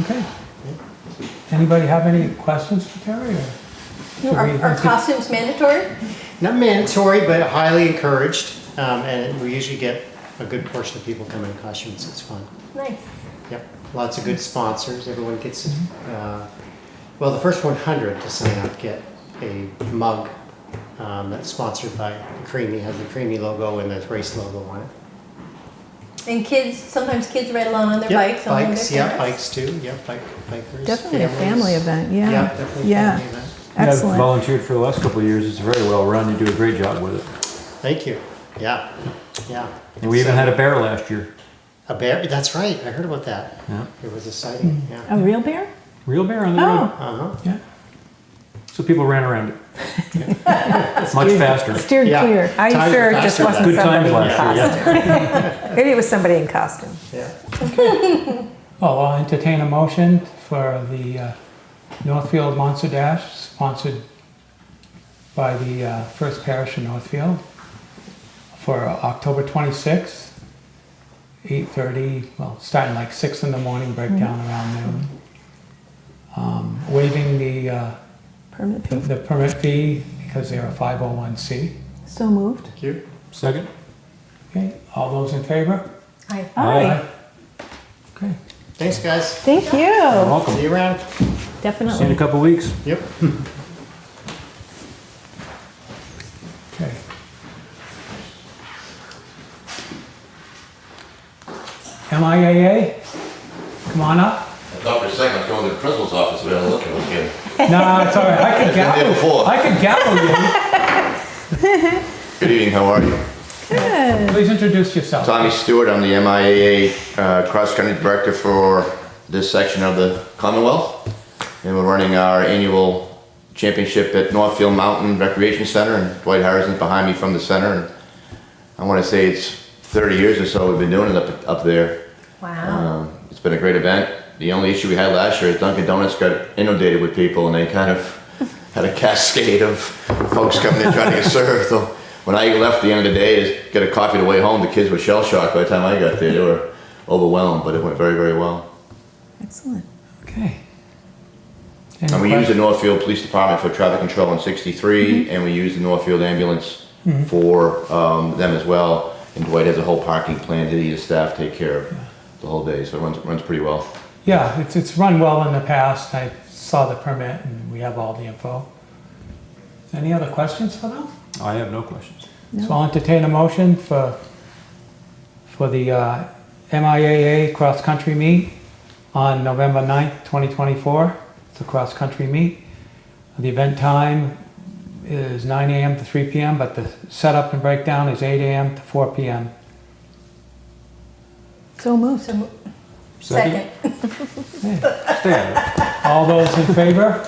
okay. Anybody have any questions for Terry? Or should we- Are costumes mandatory? Not mandatory, but highly encouraged. And we usually get a good portion of people come in costumes. It's fun. Nice. Yep. Lots of good sponsors. Everyone gets, well, the first 100 to sign up get a mug that's sponsored by Creamy, has the Creamy logo and the race logo on it. And kids, sometimes kids ride along on their Yep, bikes. along with bikes, their yeah, parents. bikes too. Yep, bikers. Definitely a families. family event, yeah. Yeah, definitely a Yeah. family event. I've Excellent. volunteered for the last couple of years. It's very well run. You do a great job with it. Thank you. Yeah, yeah. And we even had a bear last year. A bear? That's right. I heard about that. Yeah. There was a sighting. Yeah. A real bear? Real bear on the road. Oh, Uh-huh. Yeah. So people ran around it. Much faster. Steered Yeah. clear. Are you Times sure were it just faster wasn't Good somebody times in last year, costume? Maybe it was somebody in costume. Yeah. Well, I'll entertain a motion for the Northfield Monster Dash, sponsored by the First Parish of Northfield, for October 26th, 8:30, well, starting like 6 in the morning, break down around noon. Waiving permit fee. the permit fee because they're a 501c. So moved. Thank you. Second? Okay, all those in favor? Hi. Aye. Okay. Thanks, guys. Thank You're you. welcome. See you around. See you in a Definitely. couple of weeks. Yep. Okay. MIAA, come on up. I thought for a second I was going to the principal's office, but I was looking again. No, it's all right. I could Been there gavel. before. I could gavel you. Good evening, how are you? Good. Please introduce yourself. Tommy Stewart, I'm the MIAA cross-country director for this section of the Commonwealth. And we're running our annual championship at Northfield Mountain Recreation Center, and Dwight Harrison's behind me from the center. And I want to say it's 30 years or so we've been doing it up there. Wow. It's been a great event. The only issue we had last year is Dunkin' Donuts got inundated with people, and they kind of had a cascade of folks coming in trying to get served. So when I left the end of the day to get a coffee to way home, the kids were shell-shocked by the time I got there. They were overwhelmed, but it went very, very well. Excellent. Okay. Any And we use the questions? Northfield Police Department for traffic control on 63, and we use the Northfield ambulance for them as well. And Dwight has a whole parking plan that he and his staff take care of the whole day, so it runs pretty well. Yeah, it's run well in the past. I saw the permit and we have all the info. Any other questions for them? I have no questions. So I'll entertain a motion for the MIAA cross-country meet on November 9th, 2024. It's a cross-country meet. The event time is 9 a.m. to 3 p.m., but the setup and breakdown is 8 a.m. to 4 p.m. So moved. Second. Stay out of it. All those in favor?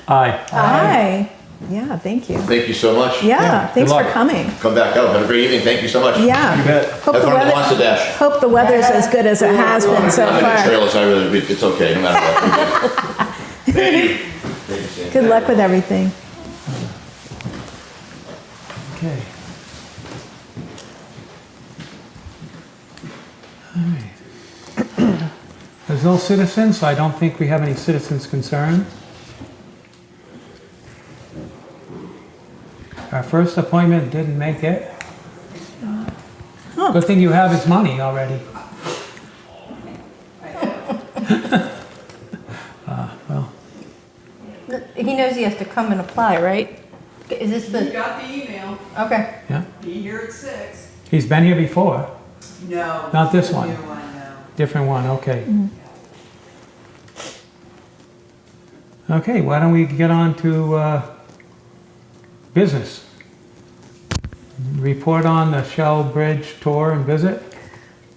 Aye. Aye. Yeah, thank you. Thank you so much. Yeah, thanks good for luck. coming. Come back out. Have a great evening. Thank you so much. Yeah. You bet. Hope Have the fun on the Monster weather, Dash. hope the weather's as good as it has been so I'm in the far. trailers. It's okay, no matter what. Thank you. Thank you, Sam. Good luck with everything. Okay. All right. There's no citizens, so I don't think we have any citizens concerned. Our first appointment didn't make it. Good thing you have his money already. Well, He knows he has to come and apply, right? Is this You the, got the email. okay. yeah. Be here at 6. He's been here before. No. Not this the one. New one, no. Different one, okay. Okay, why don't we get on to business? Report on the Shell Bridge tour and visit.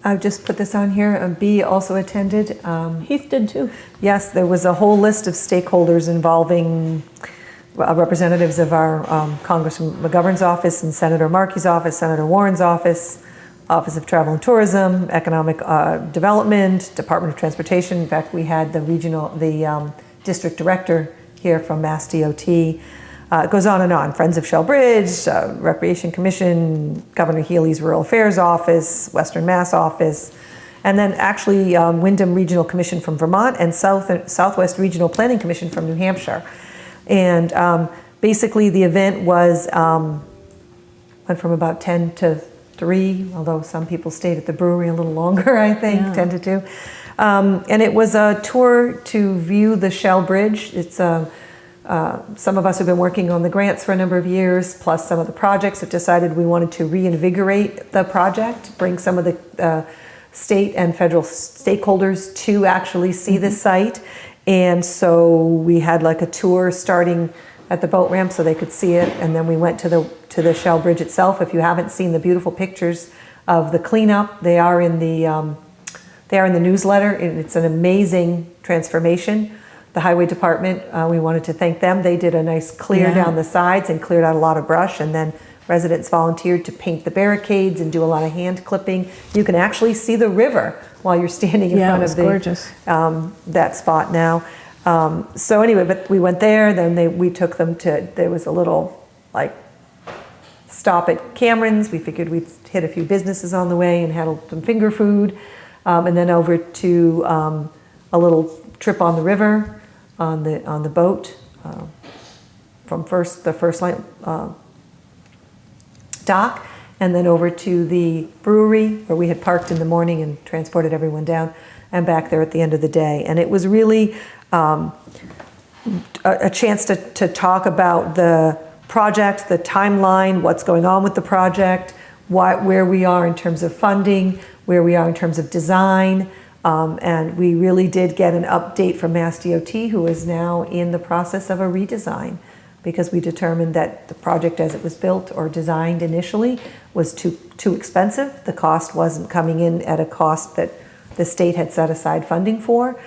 I've just put this on here. B also attended. Heath did too. Yes, there was a whole list of stakeholders involving representatives of our Congressman McGovern's office and Senator Markey's office, Senator Warren's office, Office of Travel and Tourism, Economic Development, Department of Transportation. In fact, we had the district director here from Mass DOT. It goes on and on. Friends of Shell Bridge, Recreation Commission, Governor Healy's Rural Affairs Office, Western Mass Office, and then actually Wyndham Regional Commission from Vermont and Southwest Regional Planning Commission from New Hampshire. And basically the event was, went from about 10 to 3, although some people stayed at the brewery a little longer, I think, Yeah. 10 to 2. And it was a tour to view the Shell Bridge. It's some of us have been working on the grants for a number of years, plus some of the projects have decided we wanted to reinvigorate the project, bring some of the state and federal stakeholders to actually see the site. And so we had like a tour starting at the boat ramp so they could see it, and then we went to the Shell Bridge itself. If you haven't seen the beautiful pictures of the cleanup, they are in the newsletter. It's an amazing transformation. The highway department, we wanted to thank them. They did a nice clear Yeah. down the sides and cleared out a lot of brush, and then residents volunteered to paint the barricades and do a lot of hand clipping. You can actually see the river while you're standing in Yeah, it front was of the gorgeous. that spot now. So anyway, but we went there. Then we took them to. There was a little like stop at Cameron's. We figured we'd hit a few businesses on the way and had some finger food, and then over to a little trip on the river on the boat from the first line dock, and then over to the brewery where we had parked in the morning and transported everyone down, and back there at the end of the day. And it was really a chance to talk about the project, the timeline, what's going on with the project, where we are in terms of funding, where we are in terms of design. And we really did get an update from Mass DOT, who is now in the process of a redesign, because we determined that the project as it was built or designed initially was too expensive. The cost wasn't coming in at a cost that the state had set aside funding for,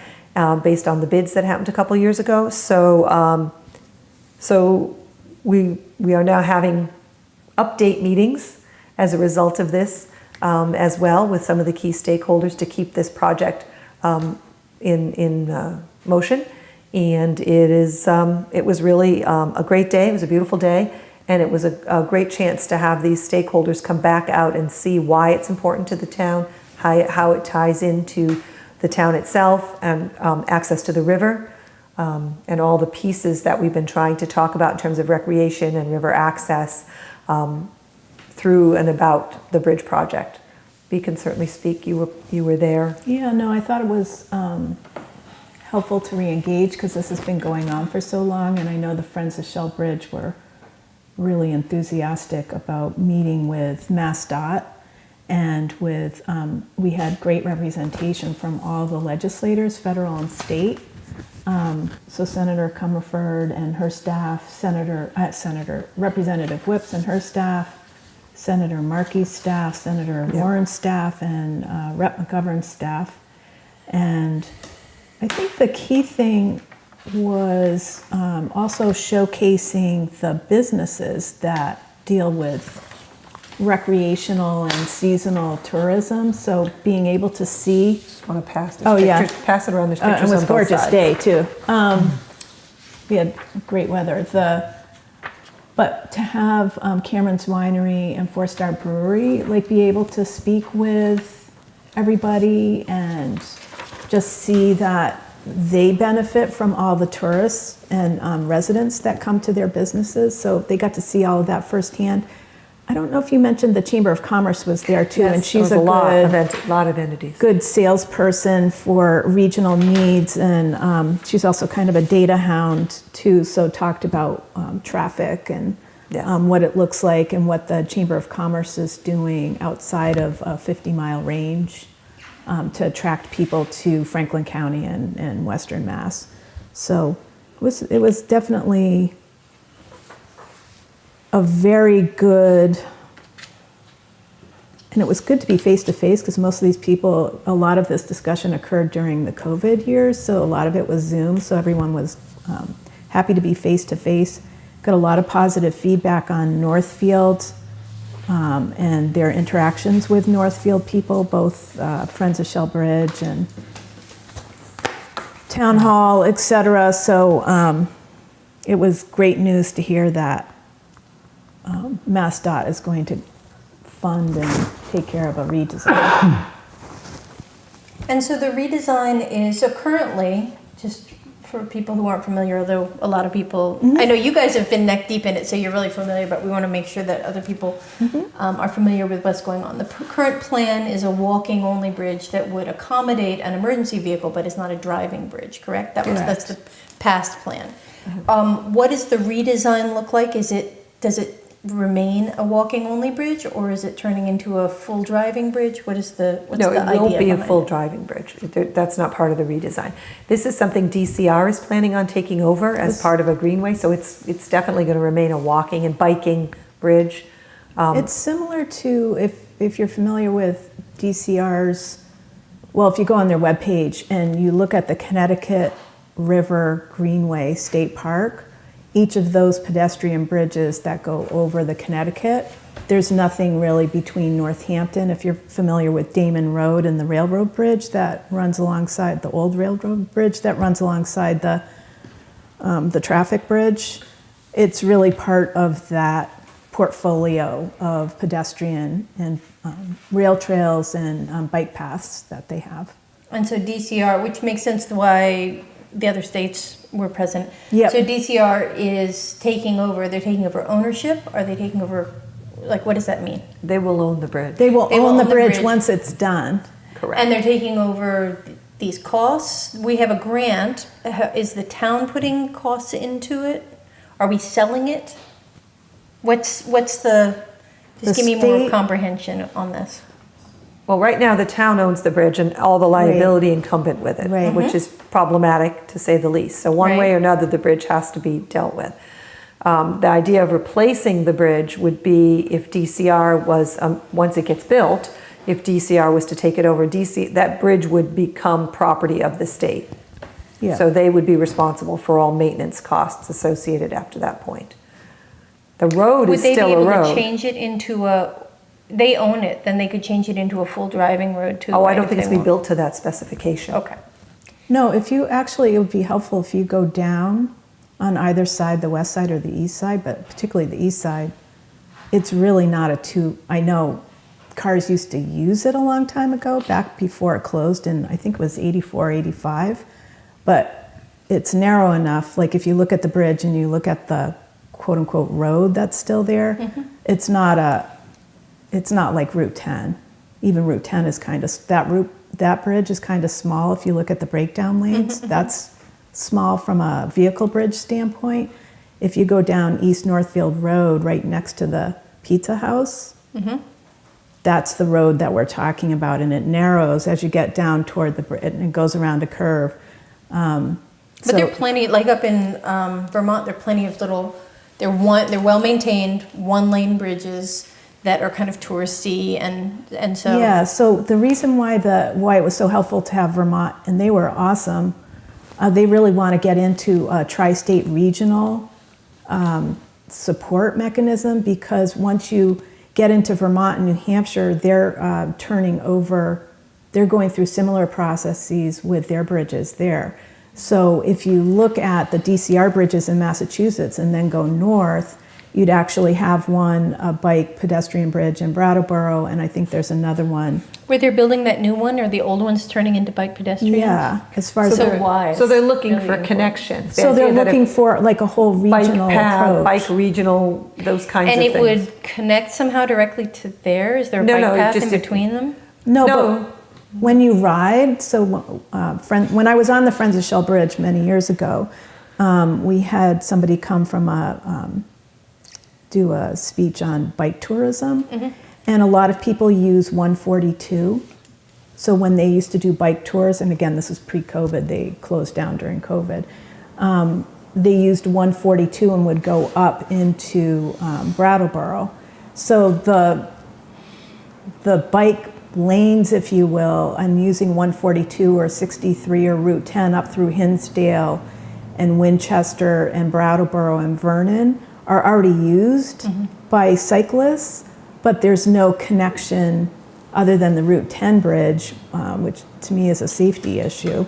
based on the bids that happened a couple years ago. So we are now having update meetings as a result of this, as well, with some of the key stakeholders to keep this project in motion. And it was really a great day. It was a beautiful day, and it was a great chance to have these stakeholders come back out and see why it's important to the town, how it ties into the town itself, and access to the river, and all the pieces that we've been trying to talk about in terms of recreation and river access through and about the bridge project. We can certainly speak. You were there. Yeah, no, I thought it was helpful to re-engage because this has been going on for so long, and I know the Friends of Shell Bridge were really enthusiastic about meeting with MassDOT, and with we had great representation from all the legislators, federal and state. So Senator Comerford and her staff, Representative Whips and her staff, Senator Markey's staff, Senator Warren's staff, and Rep. McGovern's staff. And I think the key thing was also showcasing the businesses that deal with recreational and seasonal tourism. So being able to see, Want to pass this Oh, yeah. picture? Pass it around. There's it pictures was on a both gorgeous sides. day too. We had great weather. But to have Cameron's Winery and Four Star Brewery like be able to speak with everybody and just see that they benefit from all the tourists and residents that come to their businesses. So they got to see all of that firsthand. I don't know if you mentioned the Chamber of Commerce was there too, Yes, and there she's was a lot good of entities. good salesperson for regional needs, and she's also kind of a data hound too, so talked about traffic and Yes. what it looks like and what the Chamber of Commerce is doing outside of a 50-mile range to attract people to Franklin County and Western Mass. So it was definitely a very good, and it was good to be face to face because most of these people, a lot of this discussion occurred during the COVID years, so a lot of it was Zoom, so everyone was happy to be face to face. Got a lot of positive feedback on Northfield and their interactions with Northfield people, both Friends of Shell Bridge and Town Hall, etc. So it was great news to hear that MassDOT is going to fund and take care of a redesign. And so the redesign is, so currently, just for people who aren't familiar, although a lot of people, I know you guys have been neck deep in it, so you're really familiar, but we want to make sure that other people are familiar with what's going on. The current plan is a walking only bridge that would accommodate an emergency vehicle, but it's not a driving bridge, correct? That's the past plan. What does the redesign look like? Does it remain a walking only bridge, or is it turning into a full driving bridge? What's the idea? No, it won't be a behind full it? driving bridge. That's not part of the redesign. This is something DCR is planning on taking over as part of a greenway, so it's definitely going to remain a walking and biking bridge. It's similar to, if you're familiar with DCR's, well, if you go on their webpage and you look at the Connecticut River Greenway State Park, each of those pedestrian bridges that go over the Connecticut, there's nothing really between Northampton. If you're familiar with Damon Road and the railroad bridge that runs alongside, the old railroad bridge that runs alongside the traffic bridge, it's really part of that portfolio of pedestrian and rail trails and bike paths that they have. And so DCR, which makes sense to why the other states were present. Yep. So DCR is taking over, they're taking over ownership? Are they taking over, like, what does that mean? They will own the bridge. They will own the bridge once it's done. Correct. And they're taking over these costs? We have a grant. Is the town putting costs into it? Are we selling it? What's the, just The give me more state- comprehension on this. Well, right now, the town owns the bridge and all the liability incumbent with it, Right. which is problematic, to say the least. So one way Right. or another, the bridge has to be dealt with. The idea of replacing the bridge would be if DCR was, once it gets built, if DCR was to take it over, that bridge would become property of the state. Yeah. So they would be responsible for all maintenance costs associated after that point. The road Would is they be still a able to road. change it into they own it, then they could change it into a full driving road too? Oh, I right, don't if think it's they be want? built to that specification. Okay. No, if you actually, it would be helpful if you go down on either side, the west side or the east side, but particularly the east side, it's really not I know cars used to use it a long time ago, back before it closed in, I think it was 84, 85, but it's narrow enough, like if you look at the bridge and you look at the quote unquote road that's still there, it's not like Route 10. Even Route 10 is kind of, that bridge is kind of small if you look at the breakdown lanes. That's small from a vehicle bridge standpoint. If you go down East Northfield Road right next to the pizza house, that's the road that we're talking about, and it narrows as you get down toward the bridge, and it goes around a curve. But there are plenty, like up in Vermont, there are plenty of little, they're well-maintained, one-lane bridges that are kind of touristy, and so... Yeah, so the reason why it was so helpful to have Vermont, and they were awesome, They really want to get into a tri-state regional support mechanism, because once you get into Vermont and New Hampshire, they're they're going through similar processes with their bridges there. So if you look at the DCR bridges in Massachusetts and then go north, you'd actually have a bike pedestrian bridge in Brattleboro, and I think there's another one. Where they're building that new one, or the old one's turning into bike pedestrians? Yeah, as far as So why? So they're looking Really for important. connections. The so they're idea that looking if for like a whole regional bike path, approach. bike regional, those kinds And of it things. would connect somehow directly to there? Is there a No, bike no, it path in just- between them? No, No. but when you ride, when I was on the Friends of Shell Bridge many years ago, we had somebody come from do a speech on bike tourism, and a lot of people use 142. So when they used to do bike tours, and again, this was pre-COVID, they closed down during COVID, they used 142 and would go up into Brattleboro. So the bike lanes, if you will, I'm using 142 or 63 or Route 10 up through Hinsdale and Winchester and Brattleboro and Vernon are already used by cyclists, but there's no connection other than the Route 10 bridge, which to me is a safety issue.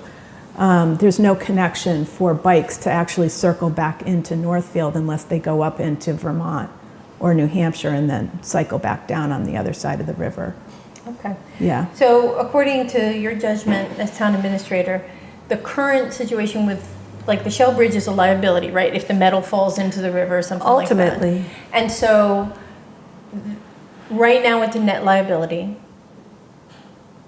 There's no connection for bikes to actually circle back into Northfield unless they go up into Vermont or New Hampshire and then cycle back down on the other side of the river. Okay. Yeah. So according to your judgment as town administrator, the current situation with, like, the Shell Bridge is a liability, right? If the metal falls into the river or something like that. Ultimately. And so right now it's a net liability.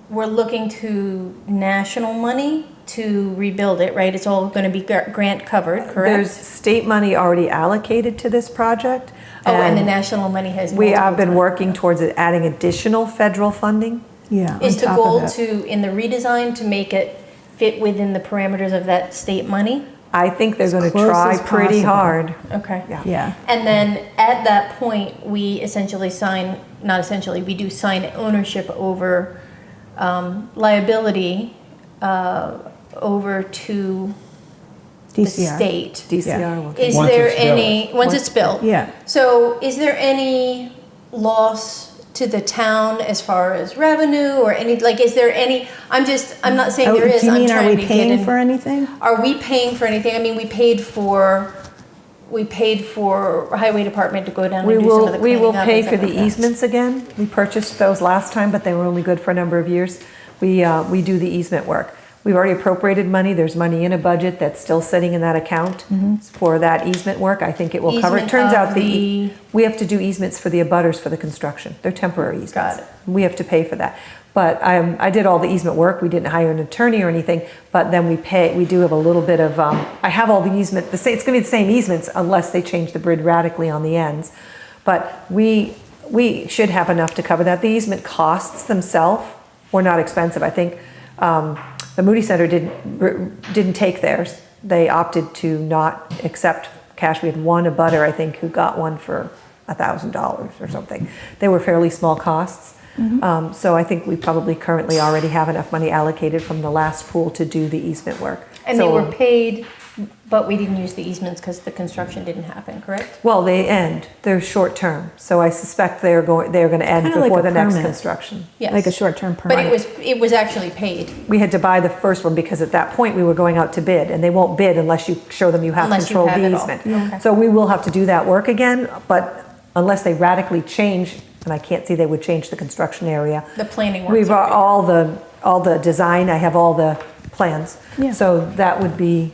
We're looking to national money to rebuild it, right? It's all going to be grant covered, correct? There's state money already allocated to this project. Oh, and the national money has We have multiple been times. working towards it, adding additional federal funding. Yeah. Is on the top goal of it. to, in the redesign, to make it fit within the parameters of that state money? I think they're going to close try as pretty possible. hard. Okay. Yeah. Yeah. And then at that point, we essentially sign, not essentially, we do sign ownership over liability over to the DCR. state. DCR will Is Once there it's built. any, once it's built? Yeah. So is there any loss to the town as far as revenue or any, like, is there any, I'm not saying there is, Do you I'm mean, are trying we to get paying in. for anything? Are we paying for anything? I mean, we paid for highway department to go down and do some of the We cleaning will up pay and for stuff the like that. easements again. We purchased those last time, but they were only good for a number of years. We do the easement work. We've already appropriated money. There's money in a budget that's still sitting in that account for that easement work. I think it will cover. It Easement turns of out the- we have to do easements for the abutters for the construction. They're temporary easements. Got it. We have to pay for that. But I did all the easement work. We didn't hire an attorney or anything, but then we do have a little bit of, I have all the easement, it's going to be the same easements unless they change the bridge radically on the ends. But we should have enough to cover that. The easement costs themselves were not expensive. I think the Moody Center didn't take theirs. They opted to not accept cash. We had one abutter, I think, who got one for $1,000 or something. They were fairly small costs. So I think we probably currently already have enough money allocated from the last pool to do the easement work. And So- they were paid, but we didn't use the easements because the construction didn't happen, correct? Well, they end. They're short term, so I suspect they're going to end Kinda like before a the next permit. construction. Yes. Like a short-term But permit. it was actually paid. We had to buy the first one because at that point we were going out to bid, and they won't bid unless you show them you have Unless you control of have the it all. easement. Yeah. Okay. So we will have to do that work again, but unless they radically change, and I can't see they would change the construction area. The planning works. We've are all the design. I have all the plans. Yeah. So that would be.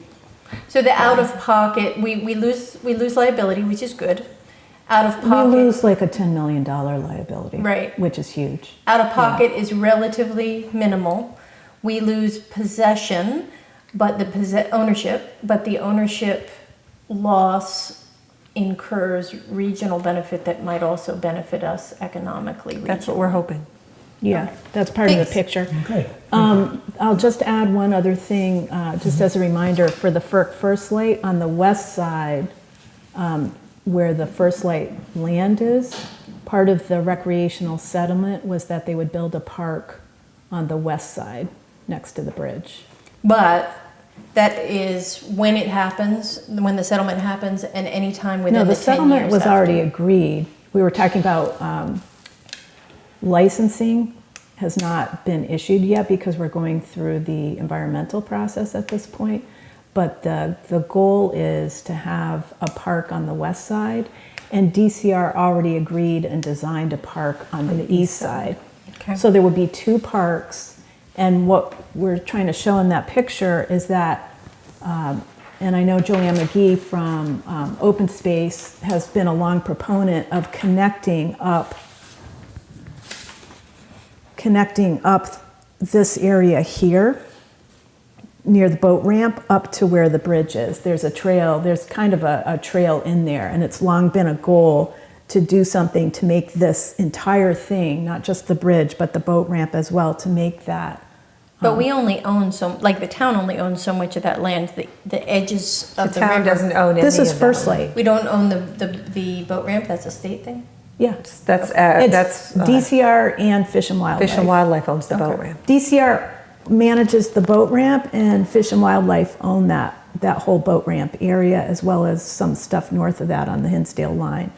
good. So the out of pocket, we lose liability, which is good. Out of We pocket. lose like a $10 million liability. Right. Which is huge. Out of pocket is relatively minimal. We lose possession, but the ownership loss incurs regional benefit that might also benefit us economically. That's what we're hoping. Yeah, that's part of the Thanks. picture. Okay. I'll just add one other thing, just as a reminder, for the First Light on the west side, where the First Light land is, part of the recreational settlement was that they would build a park on the west side next to the bridge. But That is when it happens, when the settlement happens, and any time within No, the the 10 settlement years was after. already agreed. We were talking about licensing has not been issued yet because we're going through the environmental process at this point. But the goal is to have a park on the west side, and DCR already agreed and designed a park on the east side. Okay. So there would be two parks, and what we're trying to show in that picture is that, and I know Joanne McGee from Open Space has been a long proponent of connecting up this area here near the boat ramp up to where the bridge is. There's a trail, there's kind of a trail in there, and it's long been a goal to do something to make this entire thing, not just the bridge, but the boat ramp as well, to make that. But we only own the town only owns so much of that land, the edges of The the town river. doesn't own any of This is that. First Light. We don't own the boat ramp, that's a state thing? Yeah. That's DCR and Fish and Wildlife. Fish and Wildlife owns the boat Okay. ramp. DCR manages the boat ramp, and Fish and Wildlife own that whole boat ramp area, as well as some stuff north of that on the Hinsdale line.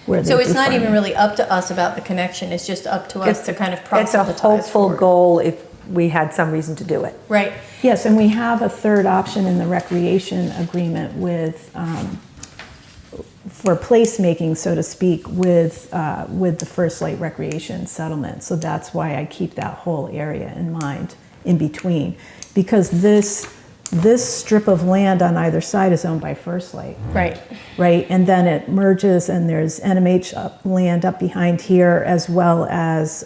Where So they it's do not even farming. really up to us about the connection, it's just up to us to kind of It's a proselytize hopeful for it. goal if we had some reason to do it. Right, Yes, and we have a third option in the recreation agreement with, for placemaking, so to speak, with the First Light Recreation Settlement. So that's why I keep that whole area in mind in between. Because this strip of land on either side is owned by First Light, right. right? And then it merges, and there's NMH land up behind here, as well as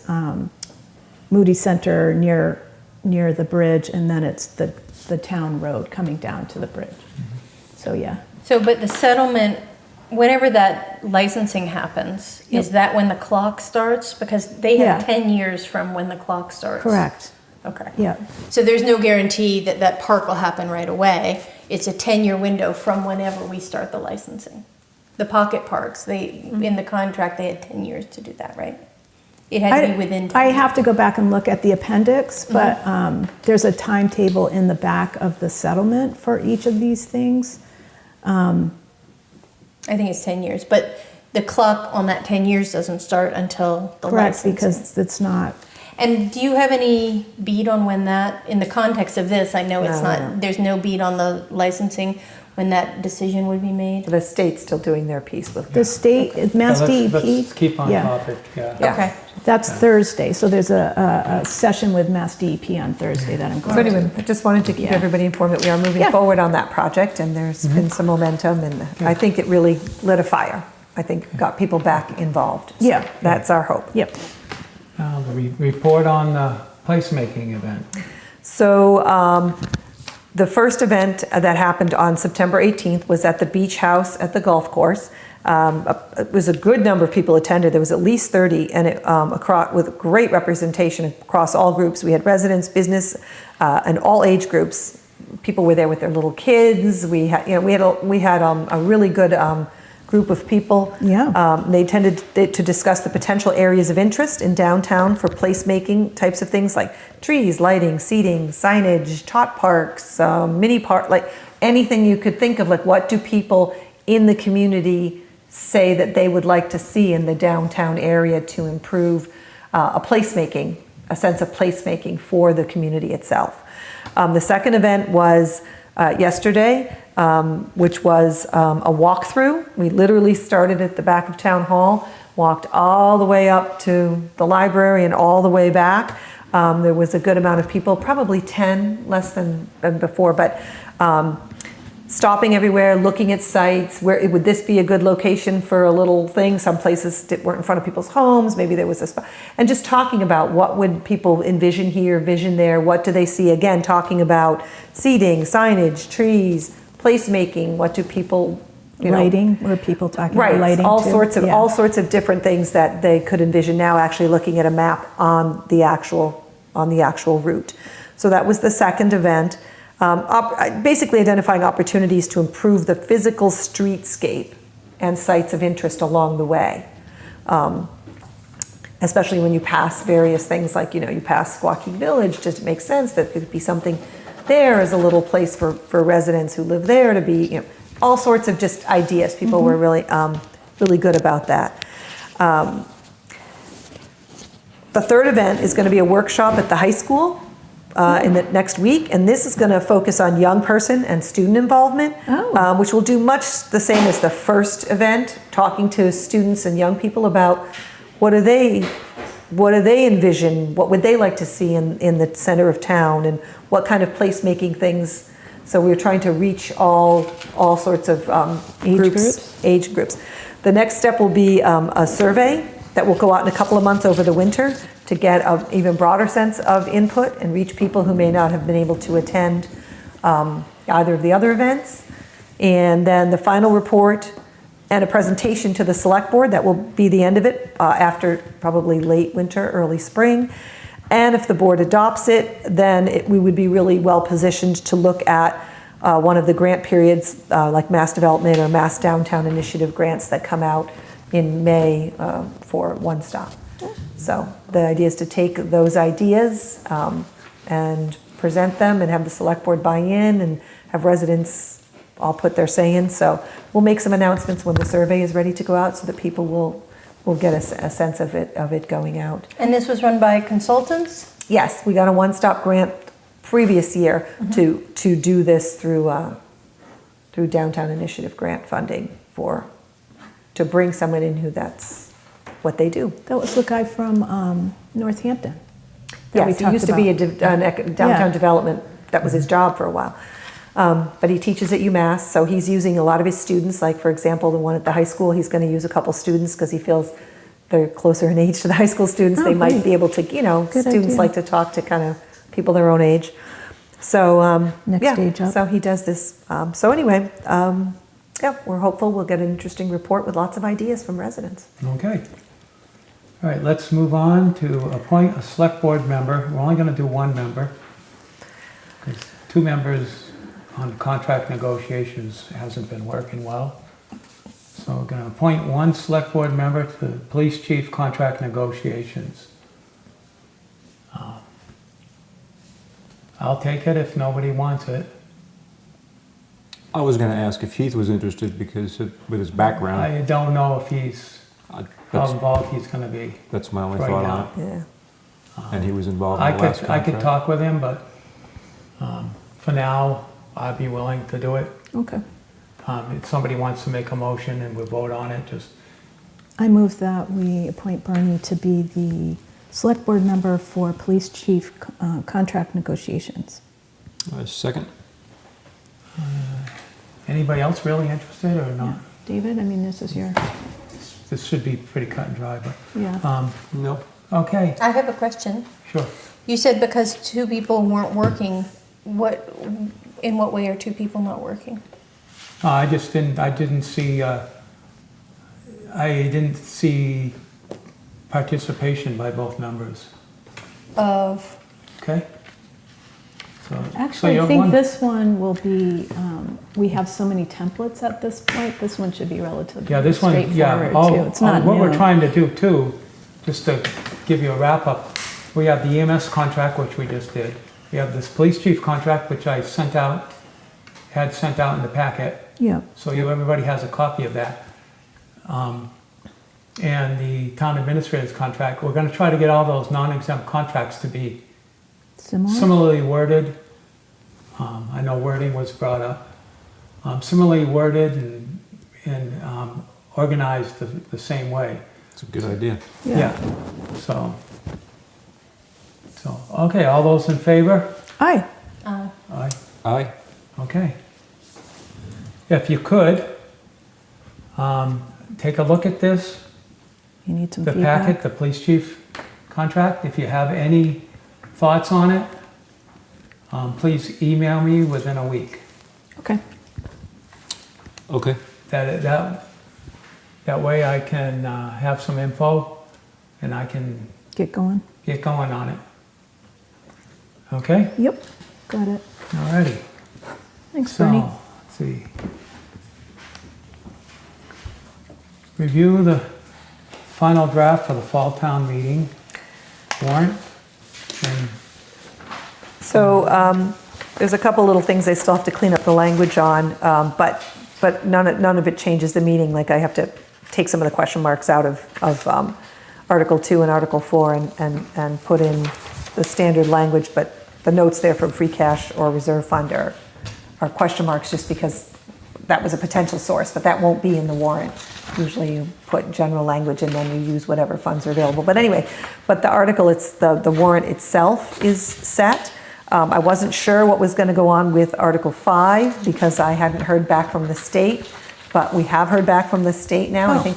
Moody Center near the bridge, and then it's the town road coming down to the bridge. So yeah. So, but the settlement, whenever that licensing happens, is that when the clock starts? Because they have Yeah. 10 years from when the clock starts. Correct. Okay. Yeah. So there's no guarantee that that park will happen right away. It's a 10-year window from whenever we start the licensing. The pocket parks, in the contract, they had 10 years to do that, right? It had to be within 10 I years. have to go back and look at the appendix, but there's a timetable in the back of the settlement for each of these things. I think it's 10 years, but the clock on that 10 years doesn't start until the Correct, licensing. because it's not. And do you have any beat on when that, in the context of this, I know it's No, not, no. there's no beat on the licensing, when that decision would be made? The state's still doing their piece with The state, Mass Yeah, DEP. let's keep on yeah, topic, yeah. Yeah. Okay. That's Thursday, so there's a session with Mass DEP on Thursday that I'm So going anyway, to. I just wanted to keep Yeah. everybody informed that we are moving Yeah. forward on that project, and there's been some momentum, and I think it really lit a fire. I think got people back involved. So Yeah. That's our hope. Yep. Now, the report on the placemaking event. So the first event that happened on September 18th was at the beach house at the golf course. It was a good number of people attended. There was at least 30, and with great representation across all groups. We had residents, business, and all age groups. People were there with their little kids. We had a really good group of people. Yeah. They tended to discuss the potential areas of interest in downtown for placemaking types of things like trees, lighting, seating, signage, tot parks, mini park, like anything you could think of. Like, what do people in the community say that they would like to see in the downtown area to improve a sense of placemaking for the community itself. The second event was yesterday, which was a walkthrough. We literally started at the back of Town Hall, walked all the way up to the library and all the way back. There was a good amount of people, probably 10, less than before, but stopping everywhere, looking at sites. Where would this be a good location for a little thing? Some places weren't in front of people's homes. Maybe there was a spot. And just talking about what would people envision here, vision there. What do they see? Again, talking about seating, signage, trees, placemaking. What do people, Lighting, were people talking right? about lighting all too? sorts of different things that they could envision. Now, actually looking at a map on the actual route. So that was the second event. Basically identifying opportunities to improve the physical streetscape and sites of interest along the way. especially when you pass various things like, you pass Squawky Village, just it makes sense that there could be something there as a little place for residents who live there to be, all sorts of just ideas. People were really, really good about that. The third event is going to be a workshop at the high school in the next week, and this is going to focus on young person and student involvement, which will do much the same as the first event, talking to students and young people about what do they envision, what would they like to see in the center of town, and what kind of placemaking things. So we're trying to reach all sorts of age groups. The next step will be a survey that will go out in a couple of months over the winter to get an even broader sense of input and reach people who may not have been able to attend either of the other events. And then the final report and a presentation to the select board, that will be the end of it after probably late winter, early spring. And if the board adopts it, then we would be really well positioned to look at one of the grant periods like Mass Development or Mass Downtown Initiative grants that come out in May for One Stop. So the idea is to take those ideas and present them and have the select board buy in and have residents all put their say in. So we'll make some announcements when the survey is ready to go out so that people will get a sense of it going out. And this was run by consultants? Yes, we got a One Stop grant previous year to do this through Downtown Initiative grant funding to bring someone in who that's what they do. That was the guy from Northampton. that we Yes, he talked used to be a about. downtown Yeah. development, that was his job for a while. But he teaches at UMass, so he's using a lot of his students, like for example, the one at the high school, he's gonna use a couple students because he feels they're closer in age to the high school students. Oh, They might great. be able to, Good students idea. like to talk to kind of people their own age. So, Next yeah, stage up. so he does this. So anyway, yeah, we're hopeful we'll get an interesting report with lots of ideas from residents. Okay. All right, let's move on to appoint a select board member. We're only gonna do one member. 'Cause 2 members on contract negotiations hasn't been working well. So we're gonna appoint 1 select board member to the police chief contract negotiations. I'll take it if nobody wants it. I was going to ask if Heath was interested because with his background, I don't know if he's, how that's, involved he's gonna be that's my only right thought now. on Yeah. it. And he was involved in I the last could contract. talk with him, but for now, I'd be willing to do it. Okay. If somebody wants to make a motion and we vote on it, just, I move that we appoint Bernie to be the select board member for police chief contract negotiations. Second? anybody else really interested or not? David, I mean, this is your, This should be pretty cut and dry, but, yeah. No. okay, I have a question. sure. You said because 2 people weren't working, in what way are 2 people not working? I didn't see participation by both members, Of, okay? So Actually, you I have think one- this one will be, we have so many templates at this point, this one should be relatively Yeah, this one, yeah. straightforward too. It's not What we're new. trying to do too, just to give you a wrap up, we have the EMS contract, which we just did. We have this police chief contract, which I had sent out in the packet. Yeah, So everybody has a copy of that. And the town administrator's contract, we're gonna try to get all those non-exempt contracts to be similar? similarly worded. I know wording was brought up. Similarly worded and organized the same way. It's a good idea. Yeah, so, okay, all those in favor? Aye, Aye. Aye. Okay. If you could, take a look at this, you need some the feedback? packet, the police chief contract. If you have any thoughts on it, please email me within a week. Okay, Okay. That way I can have some info and I can get going. get going on it. Okay? Yep, got it. Alrighty. Thanks, So, Bernie. let's see. Review the final draft for the fall town meeting warrant. And So there's a couple little things I still have to clean up the language on, but none of it changes the meaning. Like I have to take some of the question marks out of Article 2 and Article 4 and put in the standard language, but the notes there from free cash or reserve fund are question marks just because that was a potential source, but that won't be in the warrant. Usually you put general language and then you use whatever funds are available. But anyway, but the article, it's the warrant itself is set. I wasn't sure what was going to go on with Article 5 because I hadn't heard back from the state, but we have heard back from the state now. I think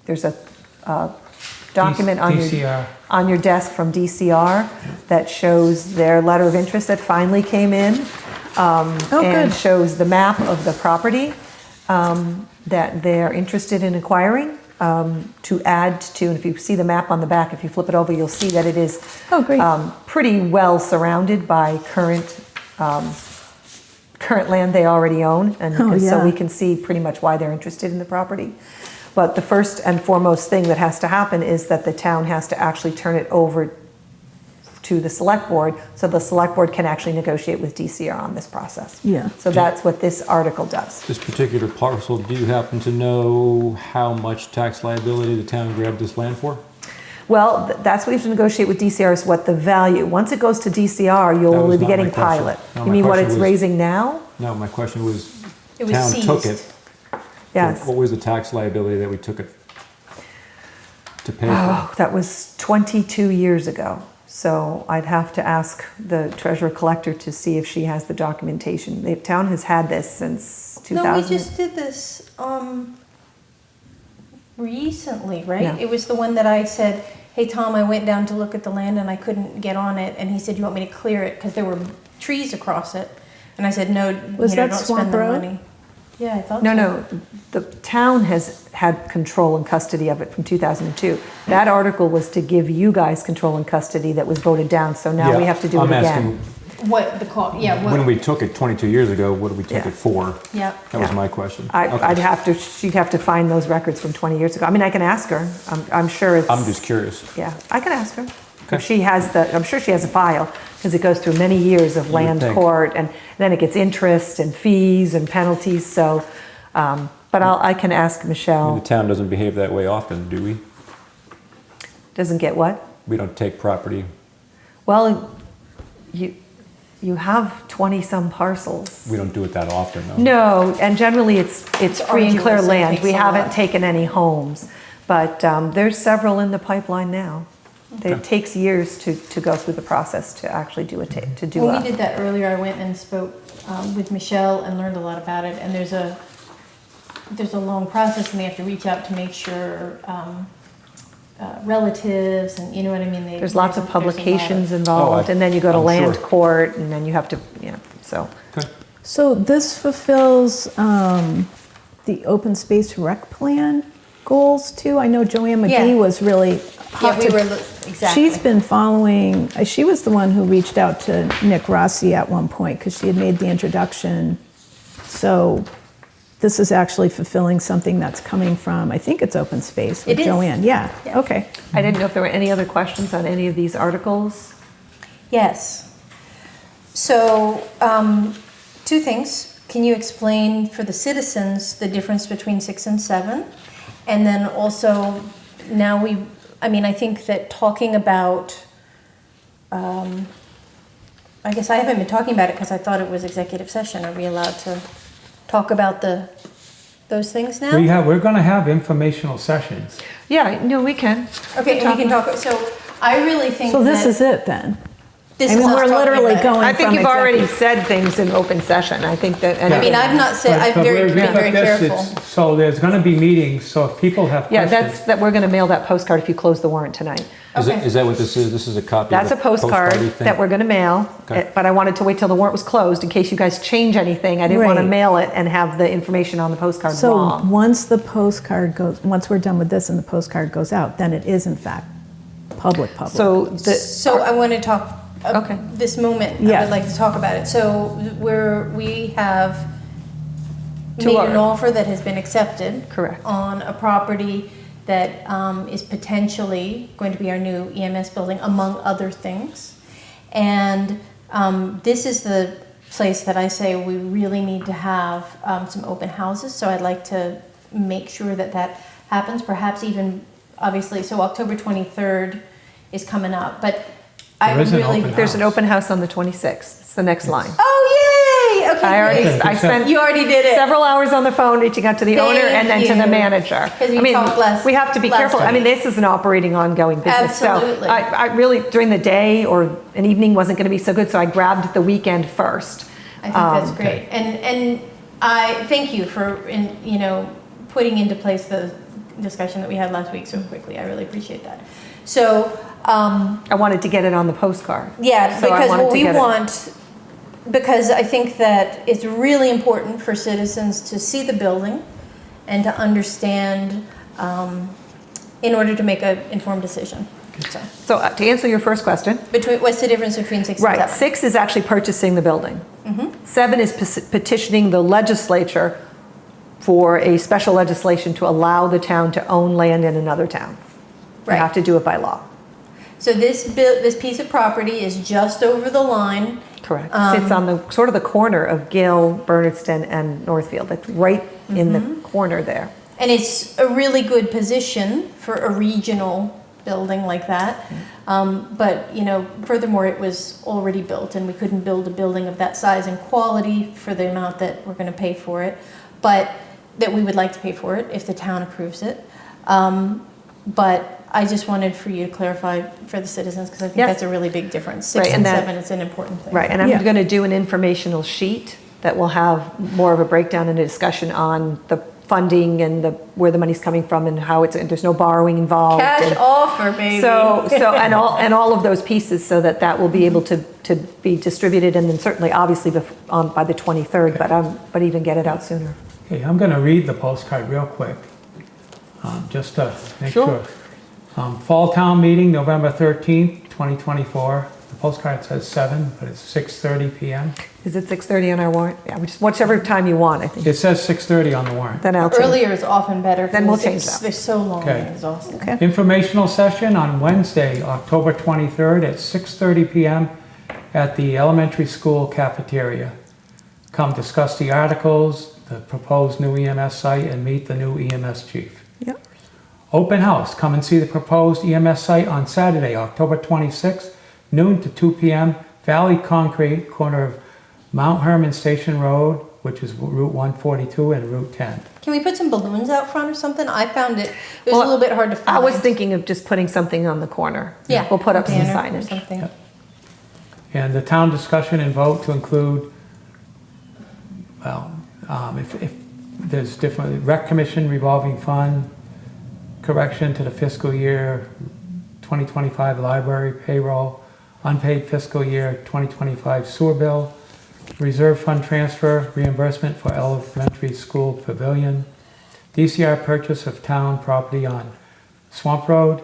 there's a document DCR. on your desk from DCR that shows their letter of interest that finally came in. And good. shows the map of the property that they're interested in acquiring to add to. And if you see the map on the back, if you flip it over, you'll see that it is Oh, great. pretty well surrounded by current land they already own. And Oh, so yeah. we can see pretty much why they're interested in the property. But the first and foremost thing that has to happen is that the town has to actually turn it over to the select board, so the select board can actually negotiate with DCR on this process. Yeah. So that's what this article does. This particular parcel, do you happen to know how much tax liability the town grabbed this land for? Well, that's what you have to negotiate with DCR is what the value, once it goes to DCR, That you'll was only be not my getting question. pilot. No, You my mean what question it's was- raising now? No, my question was, It was town took seized. it. Yes. What was the tax liability that we took it to pay for? Oh, that was 22 years ago. So I'd have to ask the treasurer collector to see if she has the documentation. The town has had this since 2000. No, we just did this recently, right? Yeah. It was the one that I said, hey, Tom, I went down to look at the land and I couldn't get on it. And he said, you want me to clear it? Because there were trees across it. And I said, no, Was that don't Swamp spend the Road? money. Yeah, I thought No, so. no, the town has had control and custody of it from 2002. That article was to give you guys control and custody that was voted down, so now we Yeah, have to do it I'm again. asking, What the cost, yeah, when what, we took it 22 years ago, what did we take Yeah. it for? yeah. That was Yeah. my question. I'd Okay. have to, she'd have to find those records from 20 years ago. I mean, I can ask her, I'm sure it's. I'm just curious. Yeah, I can ask her. Okay. If she has I'm sure she has a file, because it goes through many years of would land think. court, and then it gets interest and fees and penalties, so, but I can ask I mean, Michelle. the town doesn't behave that way often, do we? Doesn't get what? We don't take property. Well, you have 20-some parcels. We don't do it that often, though. No, and generally it's free and clear arduous, it land. takes We a haven't lot. taken any homes, but there's several in the pipeline now. It takes years to go through the process to actually do When we did that earlier, I went and spoke with Michelle and learned a lot about it. And there's a long process, and they have to reach out to make sure relatives and you know what I mean. There's lots of there's a lot publications Oh, involved, and then you go to I'm land sure. court, and then you have to, so. Okay. So this fulfills the open space rec plan goals too? I know Joanne McGee Yeah. was really Yeah, hot we to- were exactly. She's been following, she was the one who reached out to Nick Rossi at one point because she had made the introduction. So this is actually fulfilling something that's coming from, I think it's open space with It is. Joanne. Yeah, Yeah. okay. I didn't know if there were any other questions on any of these articles. Yes. So, two things. Can you explain for the citizens the difference between 6 and 7? And then also, now I think that talking about, I guess I haven't been talking about it because I thought it was executive session. Are we allowed to talk about those things now? We're gonna have informational sessions. Yeah, no, we can. Okay, and we can talk, so I really think So this that is it then? this I is mean, us we're talking literally about it. going I think from you've already executive- said things in open session. I think that. I mean, I've not said, I've But been we're- very but this, careful. So there's gonna be meetings, so if people have Yeah, questions. that we're gonna mail that postcard if you close the warrant tonight. Okay. Is that what this is? This is a copy That's a of the postcard postcard-y thing? that we're gonna mail, Okay. but I wanted to wait till the warrant was closed in case you guys change anything. I didn't wanna Right. mail it and have the information on the postcard So wrong. once the postcard goes, once we're done with this and the postcard goes out, then it is in fact public. So So I want to talk, Okay. this moment, I Yeah. would like to talk about it. So we have To made our- an offer that has been accepted. Correct. On a property that is potentially going to be our new EMS building, among other things. And this is the place that I say we really need to have some open houses. So I'd like to make sure that that happens, perhaps even, obviously, so October 23rd is coming up, but I There is an really... open There's an open house on the 26th. It's the next line. Oh, yay! Okay, great. I spent You already did it. several hours on the phone reaching out to the owner and then to the Thank you. manager. 'Cause we I mean, talked we have to be last careful. I time. mean, this is an operating, ongoing business. Absolutely. So I really, during the day or an evening wasn't going to be so good, so I grabbed the weekend first. I think that's great. And I thank you for, putting into place the discussion that we had last week so quickly. I really appreciate that. So, I wanted to get it on the postcard. yeah, So I because wanted what to we get it. want, because I think that it's really important for citizens to see the building and to understand in order to make an informed decision. So to answer your first question, What's the difference between 6 and 7? right, 6 is actually purchasing the building. Mm-hmm. 7 is petitioning the legislature for a special legislation to allow the town to own land in another town. You Right. have to do it by law. So this piece of property is just over the line. Correct. Sits on the, sort of the corner of Gill, Bernardston, and Northfield. It's right in the corner there. And it's a really good position for a regional building like that. But, furthermore, it was already built and we couldn't build a building of that size and quality for the amount that we're going to pay for it, but that we would like to pay for it if the town approves it. But I just wanted for you to clarify for the citizens, because I think Yes. that's a really big difference. 6 Right, and and that- 7, it's an important thing. Right, and I'm Yeah. going to do an informational sheet that will have more of a breakdown and a discussion on the funding and where the money's coming from and how there's no borrowing involved. Cash and- offer, baby. So and all of those pieces, so that will be able to be distributed, and then certainly, obviously, by the 23rd, but even get it out sooner. Okay, I'm going to read the postcard real quick, just to make Sure. sure. Fall Town Meeting, November 13th, 2024. The postcard says 7, but it's 6:30 PM. Is it 6:30 on our warrant? Yeah, whichever time you want, I think. It says 6:30 on the warrant. Then I'll change. Earlier is often better. Then we'll because change that. They're so long Okay. and exhausting. Okay. Informational session on Wednesday, October 23rd at 6:30 PM at the elementary school cafeteria. Come discuss the articles, the proposed new EMS site, and meet the new EMS chief. Yep. Open house, come and see the proposed EMS site on Saturday, October 26th, noon to 2 PM, Valley Concrete, corner of Mount Herman Station Road, which is Route 142 and Route 10. Can we put some balloons out front or something? I found it was Well, a little bit hard to find. I was thinking of just putting something on the corner. Yeah. We'll put up some banner or signage. something. Yep. And the town discussion and vote to include, well, if there's different, rec commission revolving fund, correction to the fiscal year 2025 library payroll, unpaid fiscal year 2025 sewer bill, reserve fund transfer, reimbursement for elementary school pavilion, DCR purchase of town property on Swamp Road,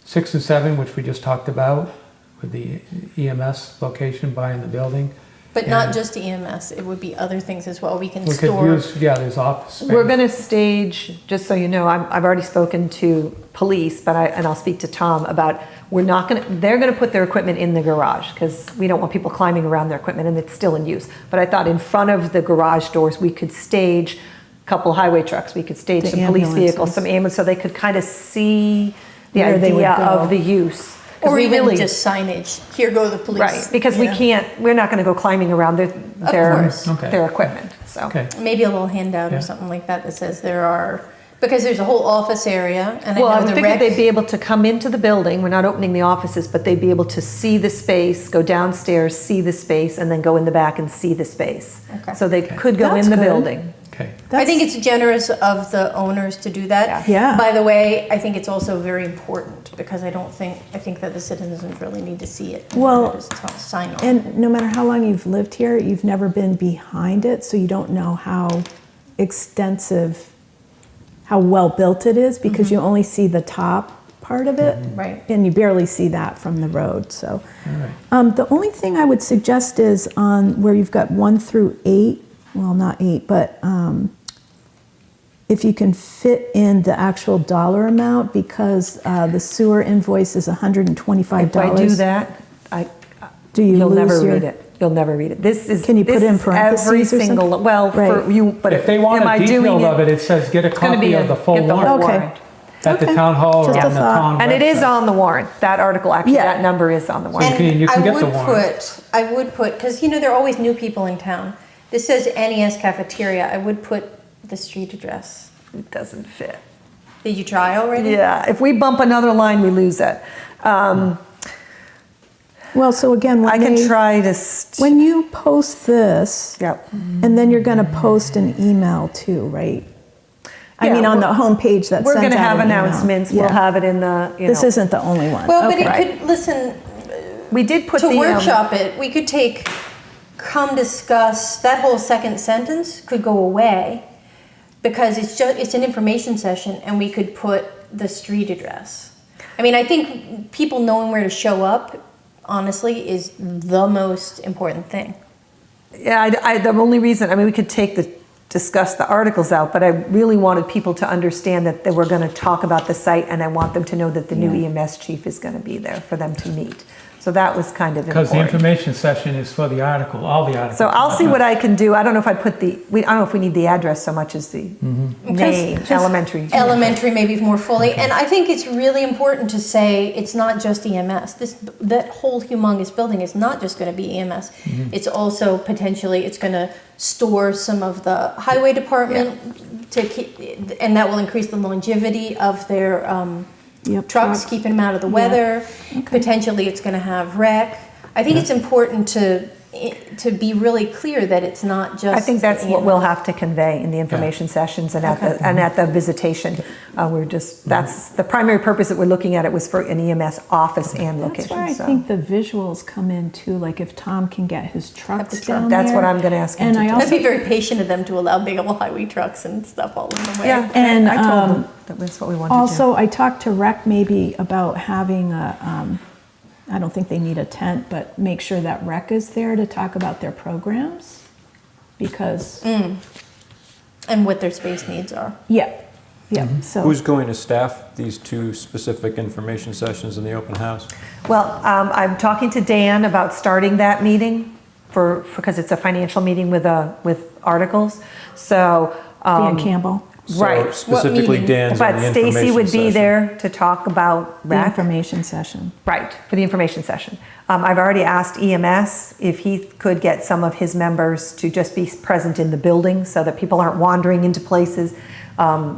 6 and 7, which we just talked about, with the EMS location buying the building. But not And just EMS, it would be other things as well. We can We could store. use, yeah, there's office space. We're going to stage, just so you know, I've already spoken to police, and I'll speak to Tom about, they're going to put their equipment in the garage, because we don't want people climbing around their equipment, and it's still in use. But I thought in front of the garage doors, we could stage a couple highway trucks, we could stage The some police ambulances. vehicles, some ambulance, so they could kind of see the Where they would idea go. of the use. 'Cause Or we even really- just signage. Here go the police. Right, because you know? we're not going to go climbing around course. Okay. their equipment, so. Okay, Maybe a little handout Yeah. or something like that that says there are, because there's a whole office area and Well, I I know would the figure rec. they'd be able to come into the building, we're not opening the offices, but they'd be able to see the space, go downstairs, see the space, and then go in the back and see the space. Okay. So they could go That's in the good. building. okay. I think it's generous of the owners to do that. Yeah. By the way, I think it's also very important because I think that the citizens really need to see it. Well, Just sign on. And no matter how long you've lived here, you've never been behind it, so you don't know how extensive, how well built it is, because you only see the top part of it. Right. And you barely see that from the road, so. All right. The only thing I would suggest is on where you've got 1 through 8, well, not 8, but if you can fit in the actual dollar amount, because the sewer invoice is $125. If I do that, Do you you'll lose never your? read it. You'll never read it. This is. Can you put this it in is parentheses every or something? single, well, for Right. you, but If they want am a I doing detail of it, it says get a It's gonna be copy of the full get the whole warrant Okay. warrant. at the Okay. town hall or Just a on the thought. town website. And it is on the warrant. That article, actually, Yeah. that number is on the warrant. And you can I get the would warrant. I would put, because there are always new people in town. This says NES cafeteria. I would put the street address. It doesn't fit. Did you try already? Yeah, if we bump another line, we lose it. Well, so again, I can try to, when you post this, yep. and then you're going to post an email too, right? I Yeah, mean, on the we're- homepage that We're sends going to out have an email. announcements. We'll Yeah. have it in the, This isn't the only one. Well, but Okay. it could, listen, we did put to the. workshop it, we could take, come discuss, that whole second sentence could go away because it's an information session and we could put the street address. I mean, I think people knowing where to show up, honestly, is the most important thing. Yeah, the only reason, I mean, we could discuss the articles out, but I really wanted people to understand that they were going to talk about the site, and I want them to know that the new EMS chief is going to be there for them to meet. So that was kind of Because the important. information session is for the article, all the articles. So I'll see what I can do. I don't know if I put I don't know if we need the address so much as the name, Just elementary. Elementary, maybe more fully. And I think it's really important to say it's not just EMS. That whole humongous building is not just going to be EMS. It's also potentially it's going to store some of the highway department to keep, and that will increase the longevity of their Yep, trucks, keeping them out of the weather. Potentially, it's going to have rec. I think it's important to be really clear that it's not just. I think that's the what EMS. we'll have to convey in the information sessions and at the visitation. That's the primary purpose that we're looking at. It was for an EMS office and That's location. where I so. think the visuals come in too, like if Tom can get his trucks the truck. down That's there. what I'm going to ask him And to I do. also That'd be very patient of them to allow big old highway trucks and stuff all in the way. Yeah, And, I told them that's what we wanted to do. Also, I talked to Rec maybe about having I don't think they need a tent, but make sure that Rec is there to talk about their programs. Because, And what their space needs are. yeah, so. Who's going to staff these two specific information sessions in the open house? Well, I'm talking to Dan about starting that meeting because it's a financial meeting with articles. So. Dan Campbell, So Right. specifically meeting? Dan's on But the Stacy information would be session. there to talk about the rec. information session. Right, for the information session. I've already asked EMS if he could get some of his members to just be present in the building so that people aren't wandering into places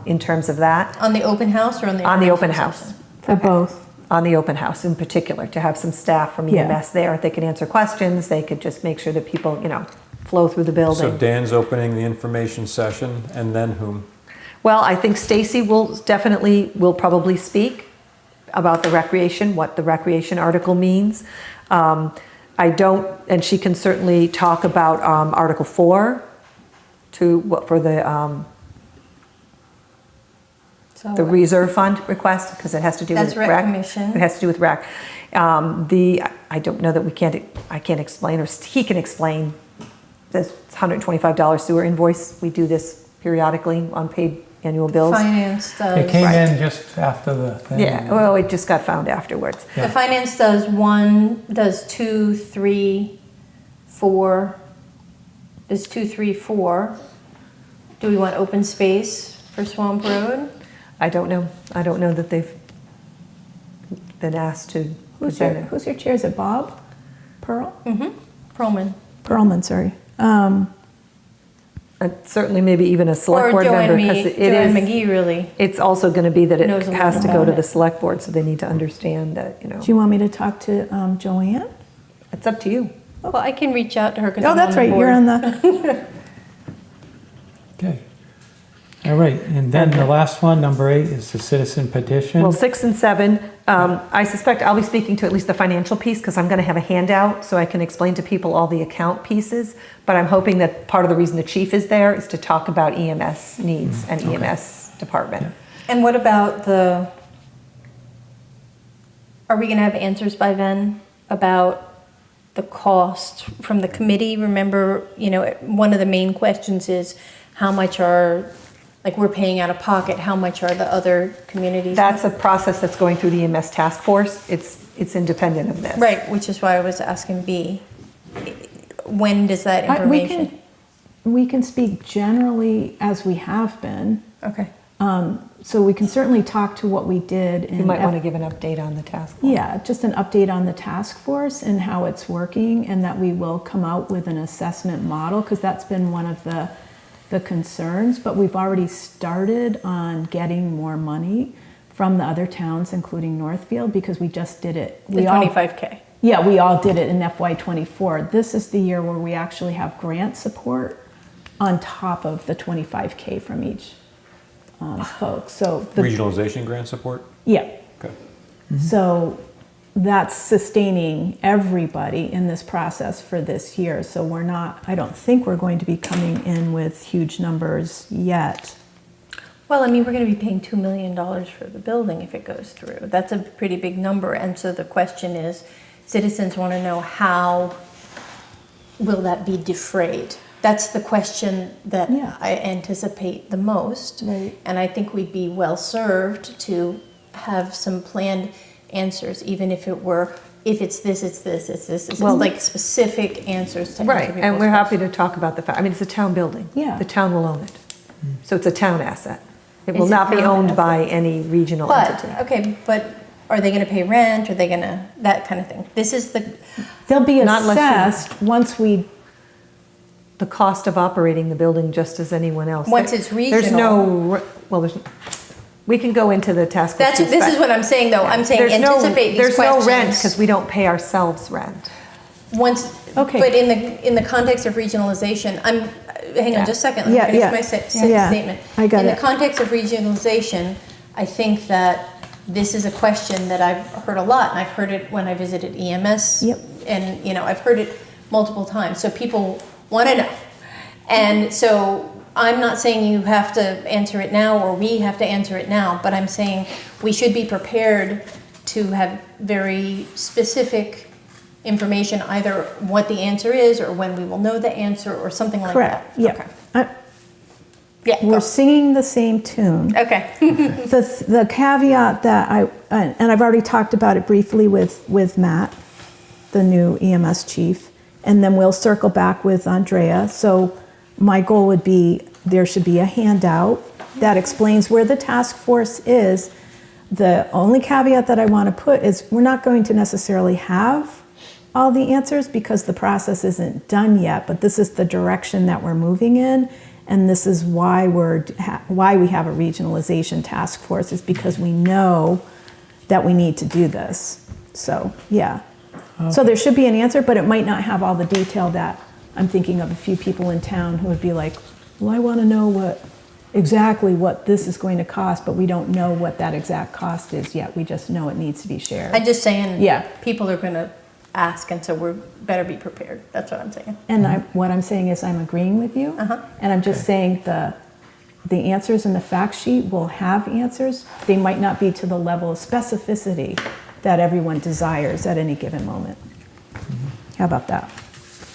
in terms of that. On the open house or on the On the information open house. session? For both. On the open house in particular, to have some staff from Yeah. EMS there. They could answer questions, they could just make sure that people, flow through the So building. Dan's opening the information session, and then whom? Well, I think Stacy will probably speak about the recreation, what the recreation article means. And she can certainly talk about Article 4 for the So reserve fund request, because it has to do with That's rec commission. It has to do with rec. I don't know that I can't explain, or he can explain this $125 sewer invoice. We do this periodically on paid annual bills. finance does. It came Right. in just after the thing. Yeah, well, it just got found afterwards. The finance does 2, 3, 4. Does 2, 3, 4. Do we want open space for Swamp Road? I don't know. I don't know that they've been asked to present it. Who's your chair? Is it Bob Pearl? Perlman. Perlman, sorry. Certainly maybe even a select Or board member, Joanne because Joanne McGee, really. it's also going to be that it Knows a lot has to go about to the it. select board, so they need to understand that, Do you want me to talk to Joanne? it's up to you. Well, I can reach out to her because Oh, that's right, you're on the, Okay. All right, and then the last one, number 8, is the citizen petition. Well, 6 and 7, I suspect I'll be speaking to at least the financial piece, because I'm going to have a handout so I can explain to people all the account pieces. But I'm hoping that part of the reason the chief is there is to talk about EMS needs and EMS department. And what about are we going to have answers by then about the cost from the committee? Remember, one of the main questions is how much are like we're paying out of pocket, how much are the other communities? That's a process that's going through the EMS task force. It's independent of this. Right, which is why I was asking B. When does that We information? can, we can speak generally as we have been. Okay. So we can certainly talk to what we did. You in might want to give an update on the task force. Yeah, just an update on the task force and how it's working, and that we will come out with an assessment model, because that's been one of the concerns. But we've already started on getting more money from the other towns, including Northfield, because we just did it. The 25K. Yeah, we all did it in FY24. This is the year where we actually have grant support on top of the 25K from each folks. So Regionalization grant support? yeah. Okay. So that's sustaining everybody in this process for this year. So we're not, I don't think we're going to be coming in with huge numbers yet. Well, I mean, we're going to be paying $2 million for the building if it goes through. That's a pretty big number. And so the question is, citizens want to know, how will that be defrayed? That's the question that Yeah. I anticipate the most. Right. And I think we'd be well served to have some planned answers, even if it were, if it's this, it's this, it's this, it's Well, like specific answers to Right, answer and people's we're happy questions. to talk about the fact, I mean, it's a town building. Yeah. The town will own it. So it's a town asset. It will It's a not be town owned asset. by any regional entity. But, okay, but are they going to pay rent? Are they going to, that kind of thing? This is the, They'll be Not unless you- assessed once we, The cost of operating the building just as anyone else. Once it's There's no, well, we can go into the task force. this is what I'm saying though. I'm saying There's no- anticipate these questions. There's no rent because we don't pay ourselves rent. Once, Okay. but in the context of regionalization, hang on just a second, let me Yeah, finish yeah. my Yeah, statement. I got In it. the context of regionalization, I think that this is a question that I've heard a lot, and I've heard it when I visited EMS. Yep. And, I've heard it multiple times, so people want to know. And so I'm not saying you have to answer it now, or we have to answer it now, but I'm saying we should be prepared to have very specific information, either what the answer is or when we will know the answer or something like correct, that. yeah. Okay. Yeah. We're Go. singing the same tune. Okay. The caveat that and I've already talked about it briefly with Matt, the new EMS chief, and then we'll circle back with Andrea. So my goal would be, there should be a handout that explains where the task force is. The only caveat that I want to put is, we're not going to necessarily have all the answers because the process isn't done yet, but this is the direction that we're moving in. And this is why why we have a regionalization task force, is because we know that we need to do this. So, yeah. So there should be an answer, but it might not have all the detail that I'm thinking of a few people in town who would be like, well, I want to know exactly what this is going to cost, but we don't know what that exact cost is yet. We just know it needs to be shared. I'm just saying, Yeah. people are going to ask, and so we better be prepared. That's what I'm saying. And what I'm saying is, I'm agreeing with you. Uh-huh. And I'm just saying the answers in the fact sheet will have answers. They might not be to the level of specificity that everyone desires at any given moment. How about that?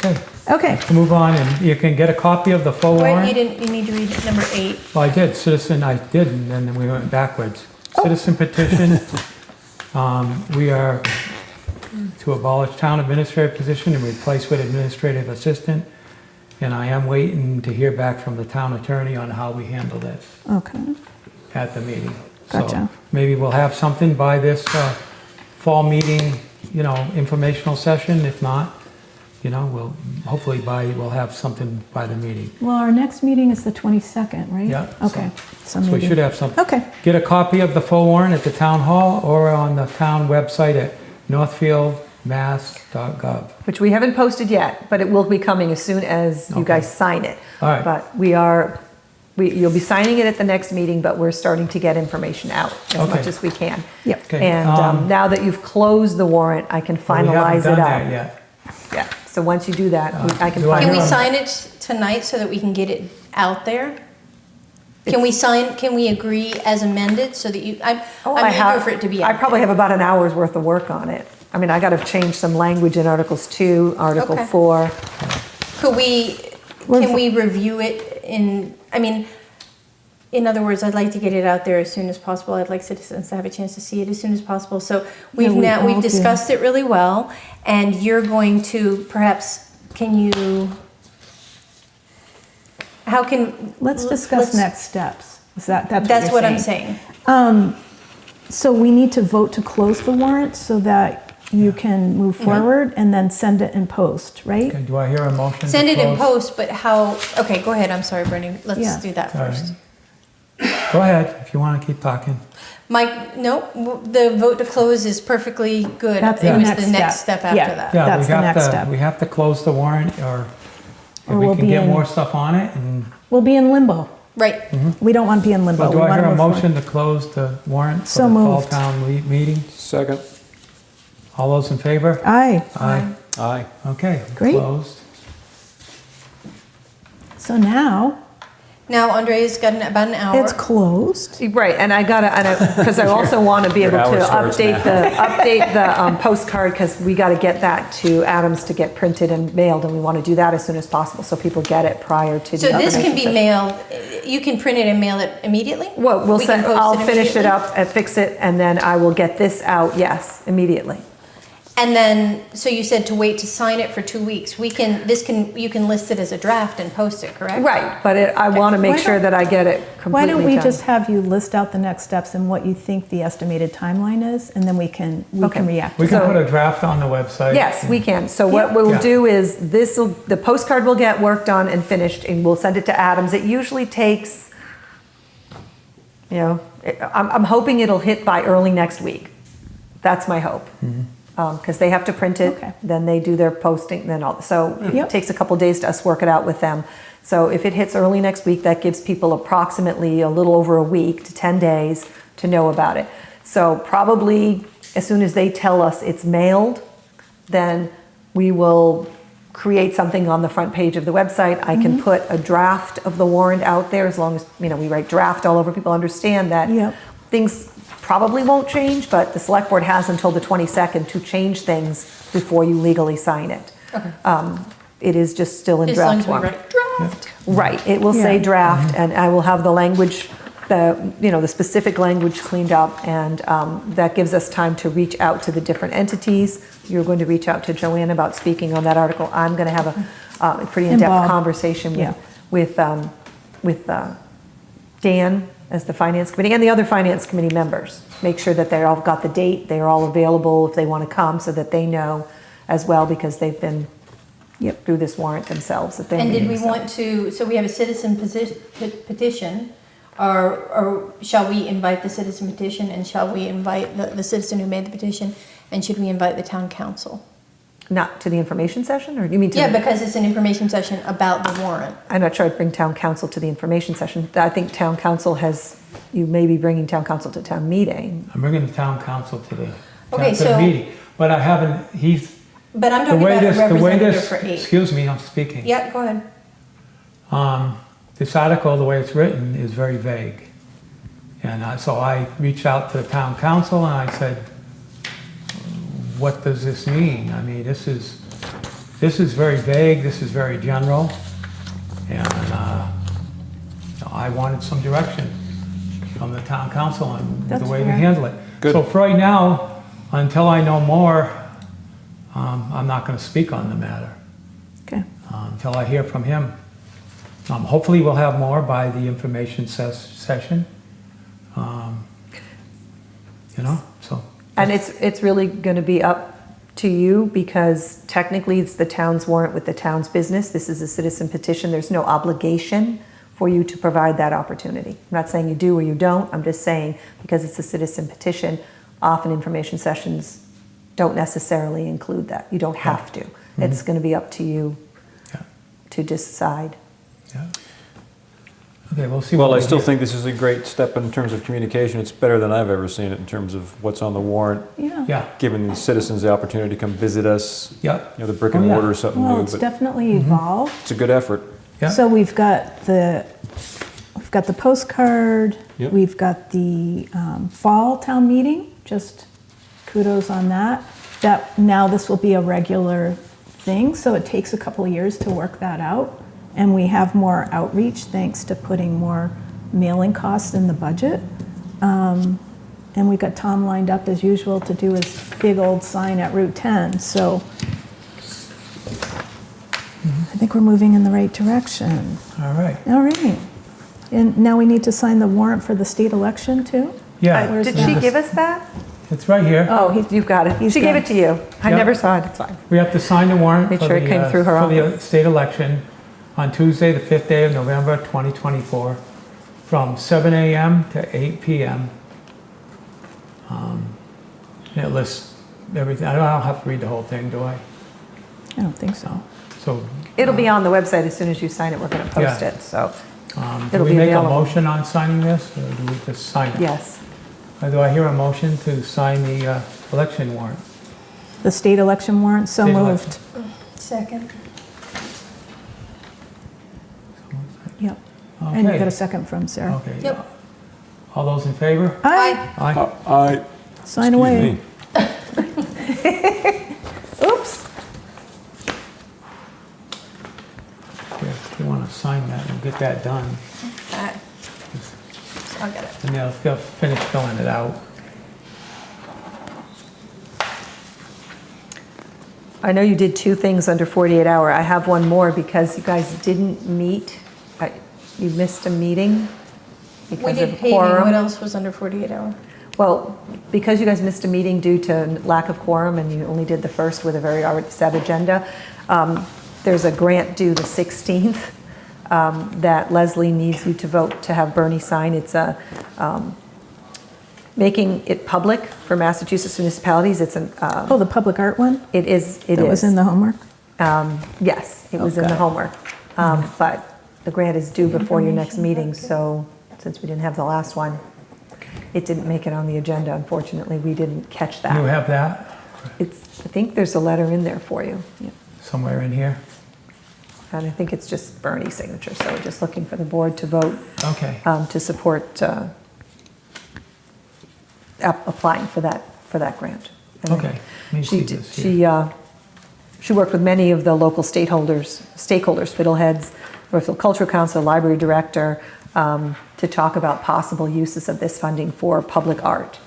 Okay, Okay. to move on, and you can get a copy of the full Wait, warrant. you need to read number 8. Well, I did, I did, and then we went backwards. Oh. Citizen petition, we are to abolish town administrative position and replace with administrative assistant. And I am waiting to hear back from the town attorney on how we handle this Okay. at the meeting. So Gotcha. maybe we'll have something by this fall meeting, informational session. If not, we'll have something by the meeting. Well, our next meeting is the 22nd, right? Yeah, Okay. So So we maybe. should have something. Okay. Get a copy of the full warrant at the town hall or on the town website at northfieldmass.gov. Which we haven't posted yet, but it will be coming as soon as you guys sign it. All right. But you'll be signing it at the next meeting, but we're starting to get information out as Okay. much as we can. Yep. Okay, And now that you've closed the warrant, I can We haven't finalize done it that out. yet. Yeah, so once you do that, I can do I Can we Yeah. finalize. sign it tonight so that we can get it out there? Can we agree as amended so that I'm eager for it to be out I probably there. have about an hour's worth of work on it. I mean, I got to change some language in Articles 2, Article Okay. 4. Can we review it in other words, I'd like to get it out there as soon as possible. I'd like citizens to have a chance to see it as soon as possible. So we've we now, all we've do. discussed it really well, and you're going to perhaps, can you, how can? Let's discuss next steps. Is that's That's what what you're I'm saying? saying. So we need to vote to close the warrant so that you can move forward and then send it in post, right? Okay, do I hear a motion to Send it in close? post, but how, okay, go ahead, I'm sorry, Bernie, let's Yeah. do that All right. first. Go ahead, if you want to keep talking. Mike, no, the vote to close is perfectly good. That's It the was next the next step. step after Yeah. that. Yeah, That's we the have next to, step. we have to close the warrant, or if Or we we'll can be get in- more stuff on it, and, We'll be in limbo. Right, We don't want to be in limbo. so do We I wanna hear a move forward. motion to close the warrant So for the fall moved. town meeting? Second. All those in favor? Aye. Aye. Aye. Okay, Great. closed. So now now Andre's got about an hour. it's closed. Right, and because I also want to be able to Your hour starts update the postcard, because we got to get that to Adams to get printed and mailed, and we want to do that as soon as possible, so people get it prior to the. So this can be information mailed, you can print it and mail it immediately? session. Well, We can post I'll finish it immediately? up and fix it, and then I will get this out, yes, immediately. And then, so you said to wait to sign it for 2 weeks. You can list it as a draft and post it, correct? Right, but I want to make Why sure don't- that I get it completely Why don't we done. just have you list out the next steps and what you think the estimated timeline is, and then we can Okay. react. We can So- put a draft on the website. Yes, we can. So what we'll Yeah. do is the postcard will get worked on and finished, and we'll send it to Adams. It usually takes, I'm hoping it'll hit by early next week. That's my hope. Because they have to print it, Okay. then they do their posting, so it Yep. takes a couple days to us work it out with them. So if it hits early next week, that gives people approximately a little over a week to 10 days to know about it. So probably as soon as they tell us it's mailed, then we will create something on the front page of the website. I can put a draft of the warrant out there, as long as, we write draft all over, people understand that Yep. things probably won't change, but the select board has until the 22nd to change things before you legally sign it. It is just still in As long draft as we form. write draft. Right, it will say Yeah. draft, and I will have the language, the specific language cleaned up, and that gives us time to reach out to the different entities. You're going to reach out to Joanne about speaking on that article. I'm going to have a pretty And in-depth Bob. conversation Yeah. with Dan as the finance committee and the other finance committee members. Make sure that they're all got the date, they're all available if they want to come, so that they know as well, because they've been through this warrant themselves at their And did we meetings, so. want to, so we have a citizen petition, or shall we invite the citizen petition, and shall we invite the citizen who made the petition, and should we invite the town council? Not to the information session, or you mean to? Yeah, because it's an information session about the warrant. I'm not sure I'd bring town council to the information session. I think town council you may be bringing town council to town meeting. I'm bringing the town council to the Okay, to the so- meeting, but I haven't, But I'm the talking way about a this, the way representative this, for 8. excuse me, I'm speaking. Yeah, go ahead. This article, the way it's written, is very vague. And so I reached out to the town council and I said, what does this mean? I mean, this is very vague, this is very general. And I wanted some direction from the town council on the That's way we fair. handle it. Good. So for right now, until I know more, I'm not going to speak on the matter Okay. until I hear from him. Hopefully we'll have more by the information session. So. And it's really going to be up to you, because technically it's the town's warrant with the town's business. This is a citizen petition. There's no obligation for you to provide that opportunity. I'm not saying you do or you don't. I'm just saying, because it's a citizen petition, often information sessions don't necessarily include that. You don't have to. It's going to be up to you Yeah. to decide. Yeah. Okay, we'll see. Well, what I we still get. think this is a great step in terms of communication. It's better than I've ever seen it in terms of what's on the warrant, Yeah. Yeah, giving the citizens the opportunity to come visit us. yeah, The brick and Oh, yeah. mortar is something Well, new, it's but definitely evolved. it's a good effort. yeah. So we've got the postcard. Yep. We've got the fall town meeting. Just kudos on that. That now this will be a regular thing. So it takes a couple of years to work that out, and we have more outreach thanks to putting more mailing costs in the budget. And we got Tom lined up as usual to do his big old sign at Route 10, so I think we're moving in the right direction. All right. All right. And now we need to sign the warrant for the state election too? Yeah. Where's Did that? she give us that? It's right here. Oh, you've got it. She gave it to you. I Yep. never saw it, it's fine. We have to sign the warrant Make for sure it came through her for the office. state election on Tuesday, the 5th day of November, 2024, from 7 a.m. to 8 p.m. It lists everything. I don't have to read the whole thing, do I? I don't think so. So, It'll be on the website as soon as you sign it, we're gonna post Yeah. it, so, do It'll we be make a available. motion on signing this, or do we just sign it? yes. Do I hear a motion to sign the election warrant? The state election warrant, so State moved. Second. Yep. And you Okay. got a second from Sarah. Okay. Yep. All those in favor? Aye. Aye. Sign Excuse away. me. Oops. If you want to sign that and get that done, Alright. I'll get it. and they'll finish filling it out. I know you did 2 things under 48 hour. I have one more because you guys didn't meet. You missed a meeting We because did of paving, quorum. what else was under 48 hour? Well, because you guys missed a meeting due to lack of quorum and you only did the first with a very already set agenda, there's a grant due the 16th that Leslie needs you to vote to have Bernie sign. It's a making it public for Massachusetts municipalities. It's an, Oh, the public art one? it is. That was in the homework? Yes, it was in the Okay. homework. But the grant is due before your next meeting, so since we didn't have the last one, it didn't make it on the agenda. Unfortunately, we didn't catch You that. have that I think there's a letter in there for you. somewhere in here? And I think it's just Bernie's signature, so we're just looking for the board to vote Okay. to support applying for that grant. And Okay. Let me see this here. She worked with many of the local stakeholders, Fiddleheads, Northfield Cultural Council, Library Director, to talk about possible uses of this funding for public art.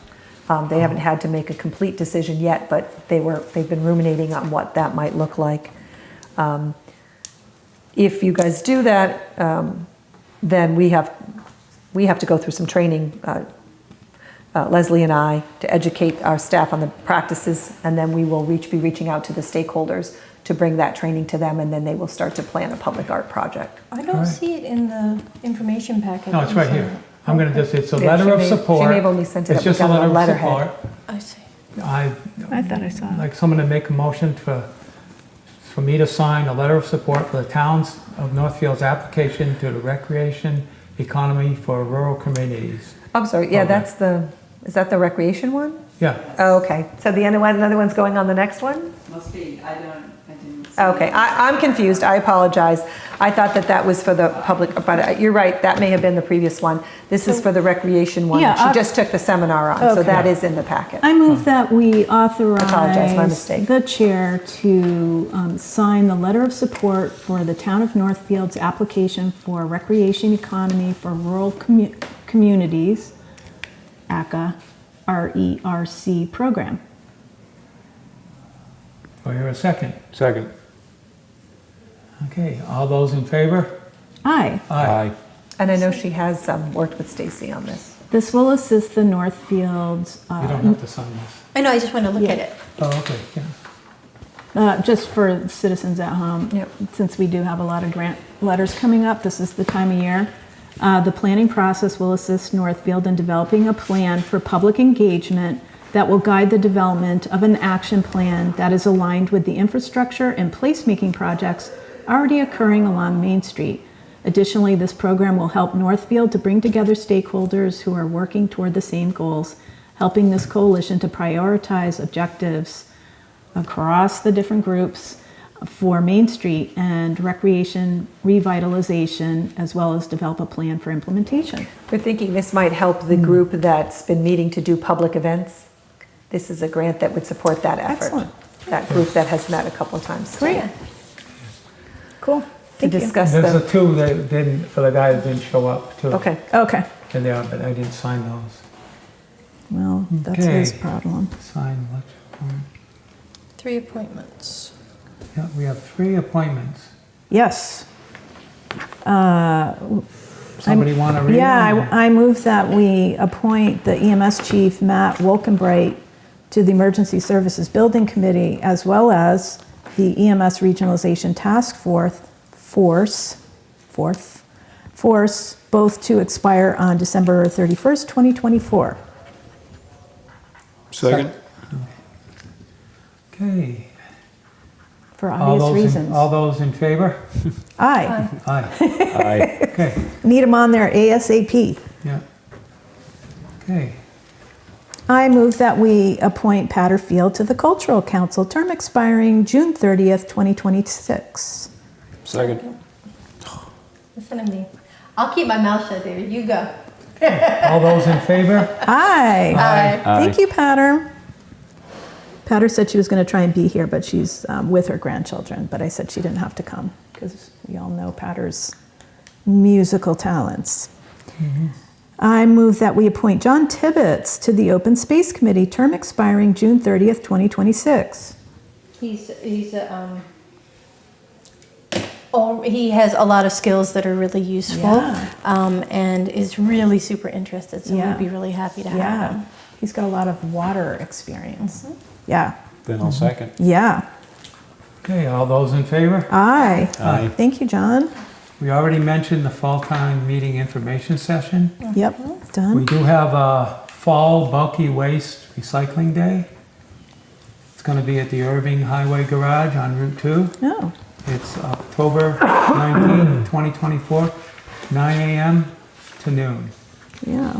They haven't had to make a complete decision yet, but they've been ruminating on what that might look like. If you guys do that, then we have to go through some training, Leslie and I, to educate our staff on the practices, and then we will be reaching out to the stakeholders to bring that training to them, and then they will start to plan a public art project. I don't Alright. see it in the information packet. No, it's that you right here. sent. I'm gonna just, it's a Yeah, letter she of may- support. she may have only sent it It's up just a without a letter of letterhead. support. I see. I thought I saw it. Like someone to make a motion for me to sign a letter of support for the towns of Northfield's application to the recreation economy for rural communities. I'm sorry, yeah, Okay. is that the recreation one? Yeah, Oh, okay, so the another one's going on the next one? Must be, I didn't see. Okay, I'm confused, I apologize. I thought that was for the public, but you're right, that may have been the previous one. This is for the recreation one, Yeah, that she just took the seminar on, so Okay. that is in the packet. I move that we Apologize, my authorize mistake. the chair to sign the letter of support for the town of Northfield's application for recreation economy for rural communities, ACA, RERC program. or here a second. Second. Okay, all those in favor? Aye. Aye. And I know she has worked with Stacy on this. This will assist the Northfields, You don't have to sign this. I know, I just want to look Yeah. at it. Oh, okay, yeah. just for citizens at home. Yep. Since we do have a lot of grant letters coming up, this is the time of year. The planning process will assist Northfield in developing a plan for public engagement that will guide the development of an action plan that is aligned with the infrastructure and placemaking projects already occurring along Main Street. Additionally, this program will help Northfield to bring together stakeholders who are working toward the same goals, helping this coalition to prioritize objectives across the different groups for Main Street and recreation revitalization, as well as develop a plan for implementation. We're thinking this might help the group that's been needing to do public events. This is a grant that would support that effort. Excellent. That group that has met a couple of times. Great. Cool. Thank you. discuss There's them. the two that didn't, for the guy that didn't show up too. Okay. Okay, And there, but I didn't sign those. well, that's his Okay. problem. Sign election form. 3 appointments. Yeah, we have 3 appointments. Yes. Somebody want to read Yeah, them? I move that we appoint the EMS chief, Matt Wolkenbright, to the Emergency Services Building Committee, as well as the EMS Regionalization Task Force, both to expire on December 31st, 2024. Second? Okay. For All obvious those in- reasons. All those in favor? Aye. Aye. Aye. Okay, Need them on there ASAP. yeah. Okay, I move that we appoint Patterfield to the Cultural Council, term expiring June 30th, 2026. Second? Listen to me. I'll keep my mouth shut, David. You go. all those in favor? Aye. Aye. Thank you, Patter. Patter said she was going to try and be here, but she's with her grandchildren. But I said she didn't have to come because we all know Patter's musical talents. I move that we appoint John Tibbetts to the Open Space Committee, term expiring June 30th, 2026. He has a lot of skills that are really useful, Yeah. and is really super interested. So Yeah. we'd be really happy to have Yeah, him. he's got a lot of water experience. Yeah, Then I'll second. yeah. Okay, all those in favor? Aye. Aye. Thank you, John. We already mentioned the fall town meeting information session. Yep, We done. do have a fall bulky waste recycling day. It's going to be at the Irving Highway Garage on Route 2. Oh, It's October 19, 2024, 9 a.m. to noon. yeah.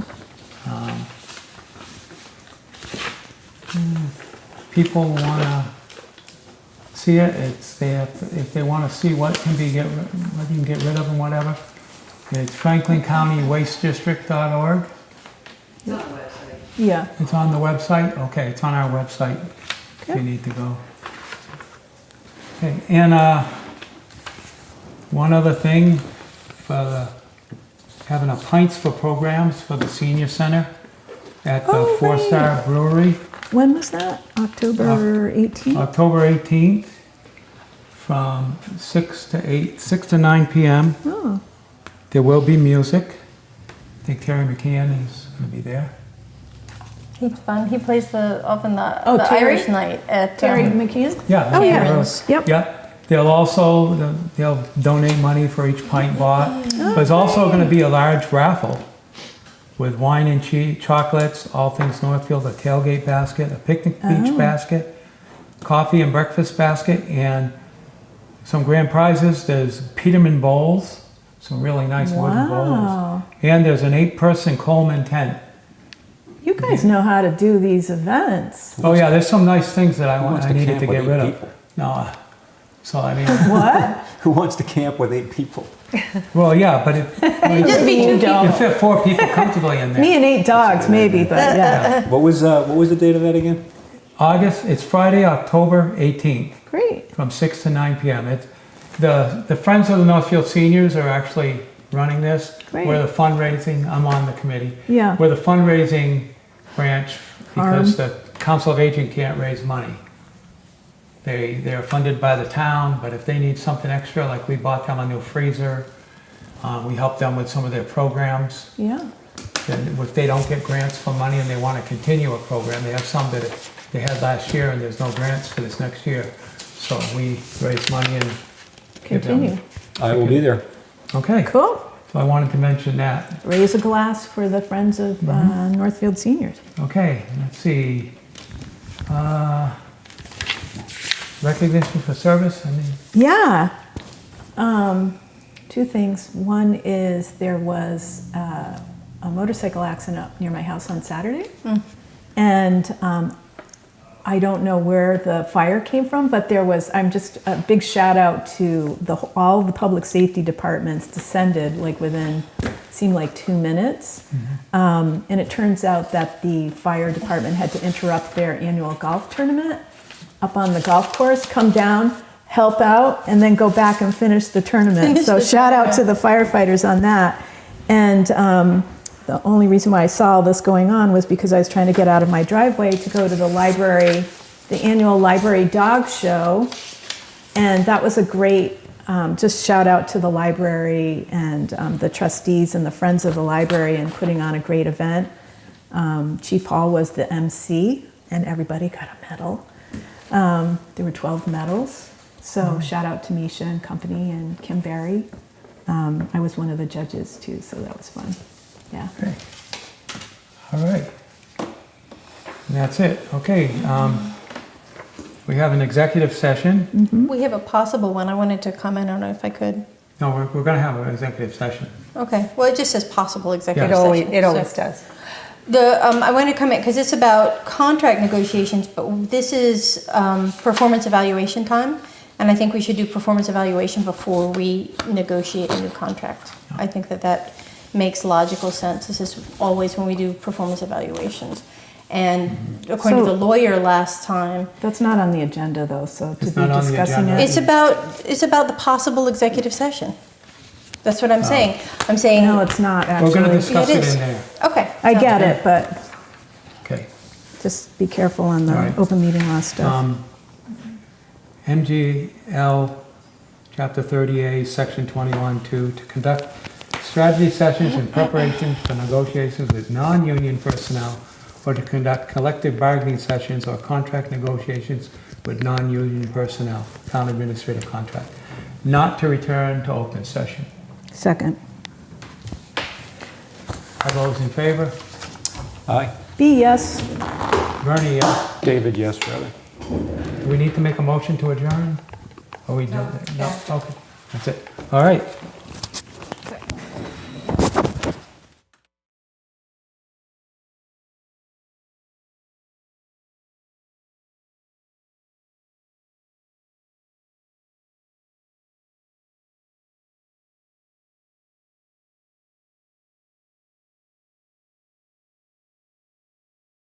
People want to see it. If they want to see what you can get rid of and whatever. It's franklincountyWasteDistrict.org. It's on the website. Yeah. It's on the website? Okay, it's on our website if Okay. you need to go. Okay, and one other thing, having a Pints for Programs for the Senior Center at the Oh, Four Star right. Brewery, When was that? October 18th? October 18th, from 6 to 9 p.m. Oh, There will be music. I think Terry McCann is going to be there. He's fun. He plays often the Terry? Irish night at Terry McKeon? Yeah. Oh, yeah. Cameron's. Yep. Yeah, they'll donate money for each pint bought. There's also going to be a large raffle with wine and chocolates, all things Northfield, a tailgate basket, a picnic beach basket, coffee and breakfast basket, and some grand prizes. There's Peterman bowls, some really nice wooden bowls. Wow. And there's an 8-person Coleman tent. You guys know how to do these events. Oh yeah, there's some nice things that I wants I to needed camp to with get 8 rid of. people? No, so I mean, What? Who wants to camp with 8 people? well, yeah, but Just be You two you don't. fit 4 people comfortably in there. Me and 8 dogs, maybe, but yeah. What was the date of that again? It's Friday, October 18th, Great. from 6 to 9 p.m. It's the Friends of the Northfield Seniors are actually running this. Great. We're the fundraising, I'm on the committee. Yeah. We're the fundraising branch because Arm. the Council of Aging can't raise money. They're funded by the town, but if they need something extra, like we bought them a new freezer, we help them with some of their programs. Yeah. And if they don't get grants for money and they want to continue a program, they have some that they had last year and there's no grants for this next year. So we raise money and give them. Continue. I will be there. Okay, Cool. so I wanted to mention that. Raise a glass for the Friends of Northfield Seniors. Okay, let's see. Recognition for service, I mean, Yeah. 2 things. One is there was a motorcycle accident up near my house on Saturday. And I don't know where the fire came from, but I'm just a big shout out to all the public safety departments descended like within, seemed like 2 minutes. And it turns out that the fire department had to interrupt their annual golf tournament up on the golf course, come down, help out and then go back and finish the tournament. Finish So the shout out to the firefighters on that. And the only reason why I saw all this going on was because I was trying to get out of my driveway to go to the library, the annual library dog show. And that was a great, just shout out to the library and the trustees and the friends of the library in putting on a great event. Chief Hall was the MC and everybody got a medal. There were 12 medals. So shout out to Misha and company and Kim Barry. I was one of the judges too, so that was fun. Yeah. Okay. All right. And that's it. Okay. We have an executive session. We have a possible one. I wanted to comment on it if I could. No, we're going to have an executive session. Okay. Well, it just says possible executive It always, session. it always so- does. I want to comment because it's about contract negotiations, but this is performance evaluation time, and I think we should do performance evaluation before we negotiate a new contract. I think that makes logical sense. This is always when we do performance evaluations. And according to So- the lawyer last time, That's not on the agenda though, so to It's be not on the discussing agenda. it. it's about the possible executive session. That's what I'm saying. I'm saying, No, it's not We're going to actually. discuss It it is. in there. okay. I sounds get good. it, but Okay. just be careful on the All right. open meeting law stuff. MGL Chapter 30A, Section 21-2, to conduct strategy sessions in preparation for negotiations with non-union personnel or to conduct collective bargaining sessions or contract negotiations with non-union personnel, town administrative contract, not to return to open session. Second. All those in favor? Aye. B, yes. Bernie, yes. David, yes, rather. Do we need to make a motion to adjourn? Or we do? No, okay, that's it. All right.